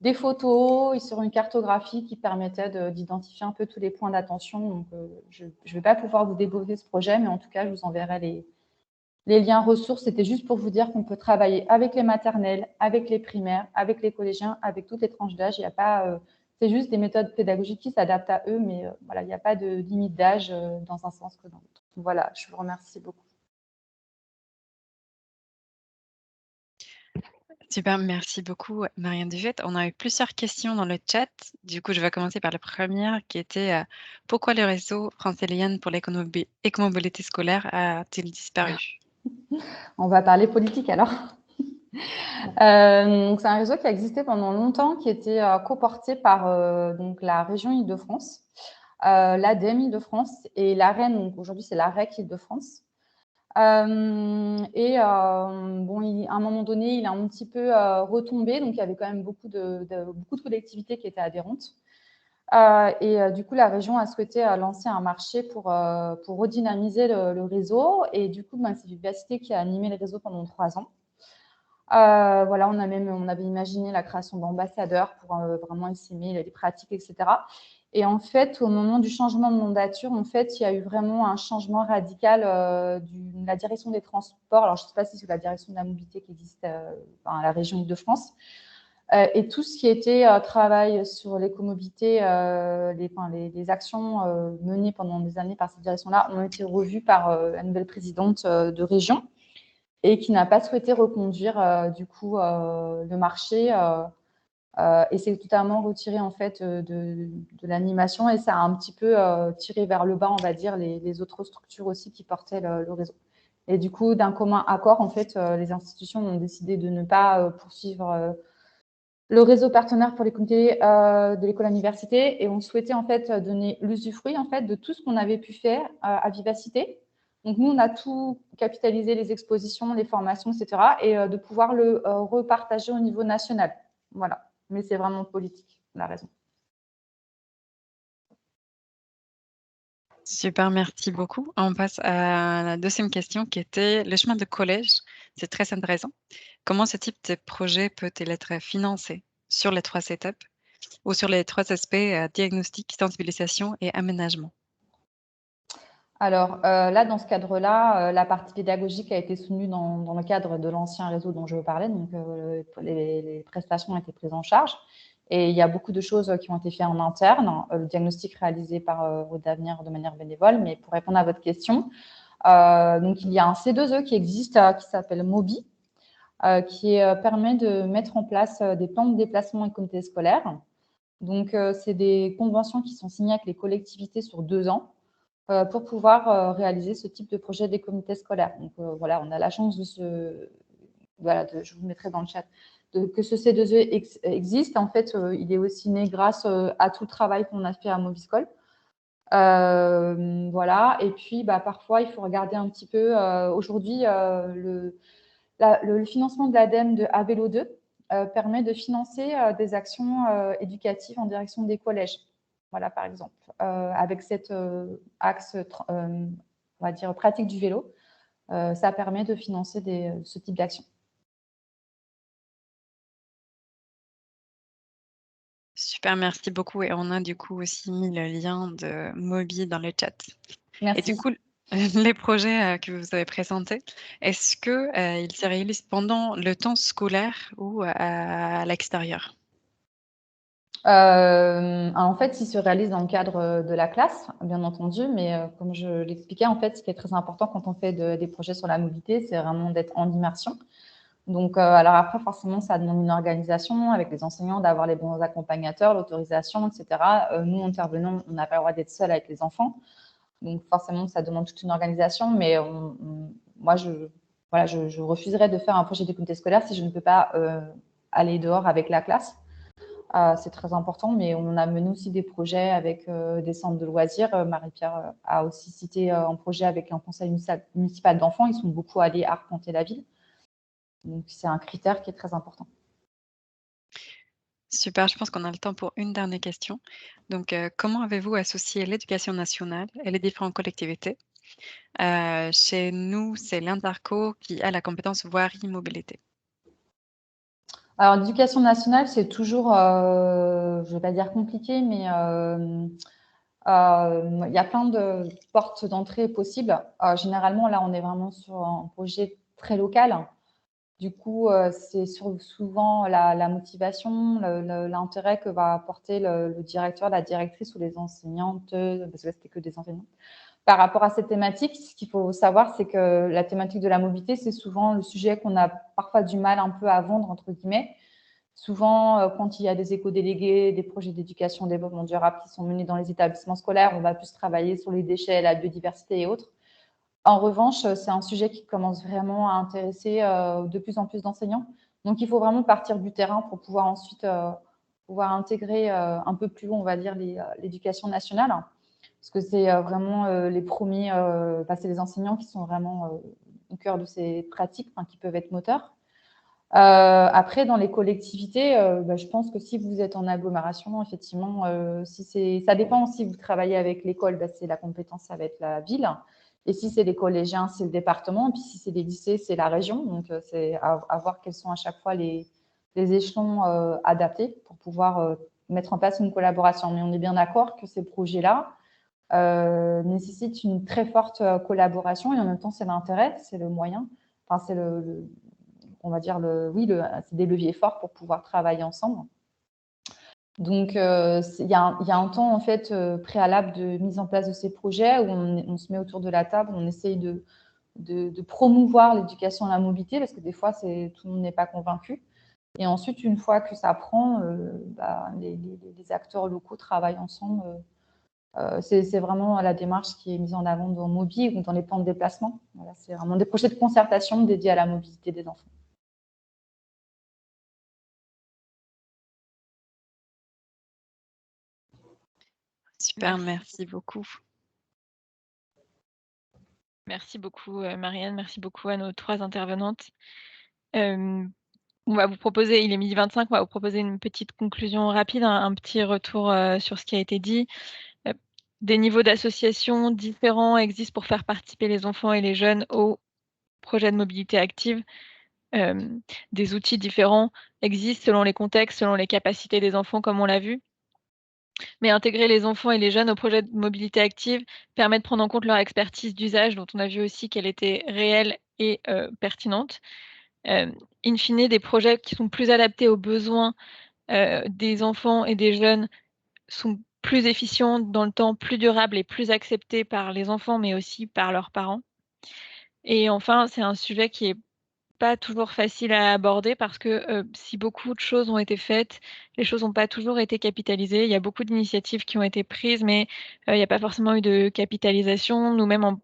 des photos et sur une cartographie qui permettait d'identifier un peu tous les points d'attention. Donc, je ne vais pas pouvoir vous développer ce projet, mais en tout cas, je vous enverrai les liens ressources. C'était juste pour vous dire qu'on peut travailler avec les maternelles, avec les primaires, avec les collégiens, avec toutes les tranches d'âge. Il n'y a pas, c'est juste des méthodes pédagogiques qui s'adaptent à eux, mais voilà, il n'y a pas de limite d'âge dans un sens que dans l'autre. Voilà, je vous remercie beaucoup. Super, merci beaucoup, Marianne Dufette. On a eu plusieurs questions dans le chat. Du coup, je vais commencer par la première qui était pourquoi le réseau francilien pour l'écomobilité scolaire a-t-il disparu? On va parler politique alors. C'est un réseau qui a existé pendant longtemps, qui était coporté par donc la région Île-de-France, l'ADEME Île-de-France et l'AREN, donc aujourd'hui c'est l'AREC Île-de-France. Bon, à un moment donné, il a un petit peu retombé, donc il y avait quand même beaucoup de collectivités qui étaient adhérentes. Du coup, la région a souhaité lancer un marché pour redynamiser le réseau. Et du coup, c'est Vivacité qui a animé le réseau pendant 3 ans. Voilà, on avait imaginé la création d'ambassadeurs pour vraiment essayer les pratiques, etc. Et en fait, au moment du changement de mandature, en fait, il y a eu vraiment un changement radical de la direction des transports. Alors, je ne sais pas si c'est la direction de la mobilité qui existe à la région Île-de-France. Et tout ce qui était travail sur l'écomobilité, les actions menées pendant des années par cette direction-là ont été revues par la nouvelle présidente de région et qui n'a pas souhaité reconduire du coup le marché Et c'est totalement retiré en fait de l'animation et ça a un petit peu tiré vers le bas, on va dire, les autres structures aussi qui portaient le réseau. Et du coup, d'un commun accord, en fait, les institutions ont décidé de ne pas poursuivre le réseau partenaire pour les comités de l'école-université et on souhaitait en fait donner l'usufruit en fait de tout ce qu'on avait pu faire à Vivacité. Donc nous, on a tout capitalisé, les expositions, les formations, etc. et de pouvoir le repartager au niveau national. Voilà. Mais c'est vraiment politique, la raison. Super, merci beaucoup. On passe à la deuxième question qui était le chemin de collège. C'est très intéressant. Comment ce type de projet peut-il être financé sur les 3 étapes ou sur les 3 aspects, diagnostic, sensibilisation et aménagement? Alors là, dans ce cadre-là, la partie pédagogique a été soutenue dans le cadre de l'ancien réseau dont je vous parlais. Donc, les prestations ont été prises en charge. Et il y a beaucoup de choses qui ont été faites en interne. Le diagnostic réalisé par Route d'Avenir de manière bénévole. Mais pour répondre à votre question, donc il y a un C2E qui existe, qui s'appelle MOBI, qui permet de mettre en place des plans de déplacement et comités scolaires. Donc, c'est des conventions qui sont signées avec les collectivités sur 2 ans pour pouvoir réaliser ce type de projet des comités scolaires. Donc, voilà, on a la chance de je vous mettrai dans le chat, que ce C2E existe. En fait, il est aussi né grâce à tout le travail qu'on a fait à Mobiscol. Voilà. Et puis, parfois, il faut regarder un petit peu. Aujourd'hui, le financement de l'ADEME de Avelo 2 permet de financer des actions éducatives en direction des collèges. Voilà, par exemple, avec cet axe, on va dire, pratique du vélo, ça permet de financer ce type d'action. Super, merci beaucoup et on a du coup aussi mis le lien de Mobi dans le chat. Merci. Et du coup, les projets, que vous avez présentés, est-ce que, ils se réalisent pendant le temps scolaire ou à l'extérieur? En fait, ils se réalisent dans le cadre de la classe, bien entendu, mais comme je l'expliquais, en fait, ce qui est très important quand on fait des projets sur la mobilité, c'est vraiment d'être en immersion. Donc, alors après, forcément, ça demande une organisation avec les enseignants, d'avoir les bons accompagnateurs, l'autorisation, etc. Nous, intervenants, on n'a pas le droit d'être seuls avec les enfants. Donc, forcément, ça demande toute une organisation, mais moi, je refuserais de faire un projet de comité scolaire si je ne peux pas aller dehors avec la classe. C'est très important, mais on a mené aussi des projets avec des centres de loisirs. Marie-Pierre a aussi cité un projet avec un conseil municipal d'enfants. Ils sont beaucoup allés arpenter la ville. Donc, c'est un critère qui est très important. Super, je pense qu'on a le temps pour une dernière question. Donc, comment avez-vous associé l'éducation nationale et les différentes collectivités? Chez nous, c'est l'Interco qui a la compétence voirie mobilité. Alors, l'éducation nationale, c'est toujours, je ne vais pas dire compliqué, mais il y a plein de portes d'entrée possibles. Généralement, là, on est vraiment sur un projet très local. Du coup, c'est souvent la motivation, l'intérêt que va apporter le directeur, la directrice ou les enseignantes, parce que là, c'était que des enseignants. Par rapport à cette thématique, ce qu'il faut savoir, c'est que la thématique de la mobilité, c'est souvent le sujet qu'on a parfois du mal un peu à vendre, entre guillemets. Souvent, quand il y a des éco-délégués, des projets d'éducation, développement durable qui sont menés dans les établissements scolaires, on va plus travailler sur les déchets, la biodiversité et autres. En revanche, c'est un sujet qui commence vraiment à intéresser de plus en plus d'enseignants. Donc, il faut vraiment partir du terrain pour pouvoir ensuite pouvoir intégrer un peu plus haut, on va dire, l'éducation nationale. Parce que c'est vraiment les premiers, c'est les enseignants qui sont vraiment au cœur de ces pratiques, qui peuvent être moteurs. Après, dans les collectivités, je pense que si vous êtes en agglomération, effectivement, ça dépend si vous travaillez avec l'école, c'est la compétence, ça va être la ville. Et si c'est les collégiens, c'est le département. Et puis si c'est les lycées, c'est la région. Donc, c'est à voir quels sont à chaque fois les échelons adaptés pour pouvoir mettre en place une collaboration. Mais on est bien d'accord que ces projets-là nécessitent une très forte collaboration. Et en même temps, c'est l'intérêt, c'est le moyen. Enfin, c'est on va dire, c'est des leviers forts pour pouvoir travailler ensemble. Donc, il y a un temps en fait préalable de mise en place de ces projets où on se met autour de la table, on essaye de promouvoir l'éducation à la mobilité parce que des fois, tout le monde n'est pas convaincu. Et ensuite, une fois que ça prend, les acteurs locaux travaillent ensemble. C'est vraiment la démarche qui est mise en avant dans Mobi ou dans les plans de déplacement. Voilà, c'est vraiment des projets de concertation dédiés à la mobilité des enfants. Super, merci beaucoup. Merci beaucoup, Marianne. Merci beaucoup à nos 3 intervenantes. On va vous proposer, il est 12h25, on va vous proposer une petite conclusion rapide, un petit retour sur ce qui a été dit. Des niveaux d'association différents existent pour faire participer les enfants et les jeunes au projet de mobilité active. Des outils différents existent selon les contextes, selon les capacités des enfants, comme on l'a vu. Mais intégrer les enfants et les jeunes au projet de mobilité active permet de prendre en compte leur expertise d'usage, dont on a vu aussi qu'elle était réelle et pertinente. In fine, des projets qui sont plus adaptés aux besoins des enfants et des jeunes sont plus efficients dans le temps, plus durables et plus acceptés par les enfants, mais aussi par leurs parents. Et enfin, c'est un sujet qui est pas toujours facile à aborder parce que, si beaucoup de choses ont été faites, les choses n'ont pas toujours été capitalisées. Il y a beaucoup d'initiatives qui ont été prises, mais, il n'y a pas forcément eu de capitalisation. Nous-mêmes, en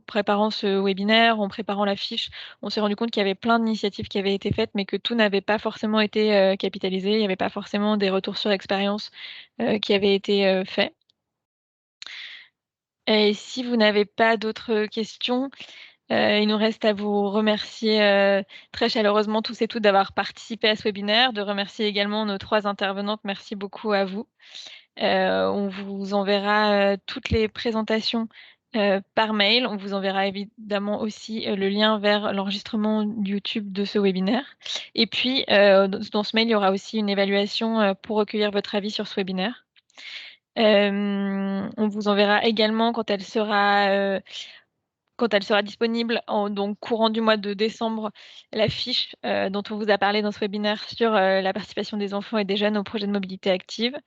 préparant ce webinaire, en préparant la fiche, on s'est rendu compte qu'il y avait plein d'initiatives qui avaient été faites, mais que tout n'avait pas forcément été, capitalisé. Il n'y avait pas forcément des retours sur expérience, qui avaient été, faits. Et si vous n'avez pas d'autres questions, il nous reste à vous remercier très chaleureusement tous et toutes d'avoir participé à ce webinaire, de remercier également nos 3 intervenantes. Merci beaucoup à vous. On vous enverra toutes les présentations par mail. On vous enverra évidemment aussi le lien vers l'enregistrement YouTube de ce webinaire. Et puis, dans ce mail, il y aura aussi une évaluation pour recueillir votre avis sur ce webinaire. On vous enverra également quand elle sera disponible donc courant du mois de décembre, la fiche dont on vous a parlé dans ce webinaire sur la participation des enfants et des jeunes au projet de mobilité active.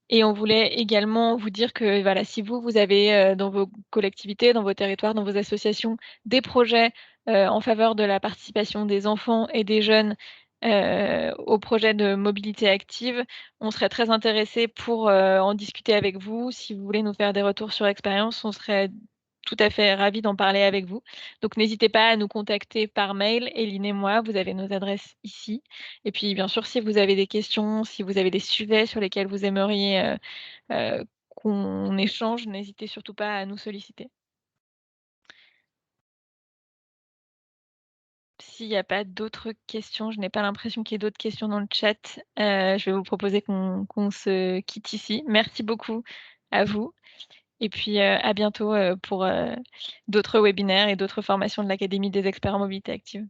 Et on voulait également vous dire que voilà, si vous avez dans vos collectivités, dans vos territoires, dans vos associations, des projets en faveur de la participation des enfants et des jeunes au projet de mobilité active, on serait très intéressés pour en discuter avec vous. Si vous voulez nous faire des retours sur expérience, on serait tout à fait ravis d'en parler avec vous. Donc n'hésitez pas à nous contacter par mail, Eline et moi, vous avez nos adresses ici. Et puis bien sûr, si vous avez des questions, si vous avez des sujets sur lesquels vous aimeriez qu'on échange, n'hésitez surtout pas à nous solliciter. S'il n'y a pas d'autres questions, je n'ai pas l'impression qu'il y ait d'autres questions dans le chat, je vais vous proposer qu'on se quitte ici. Merci beaucoup à vous et puis à bientôt pour d'autres webinaires et d'autres formations de l'Académie des experts en mobilité active.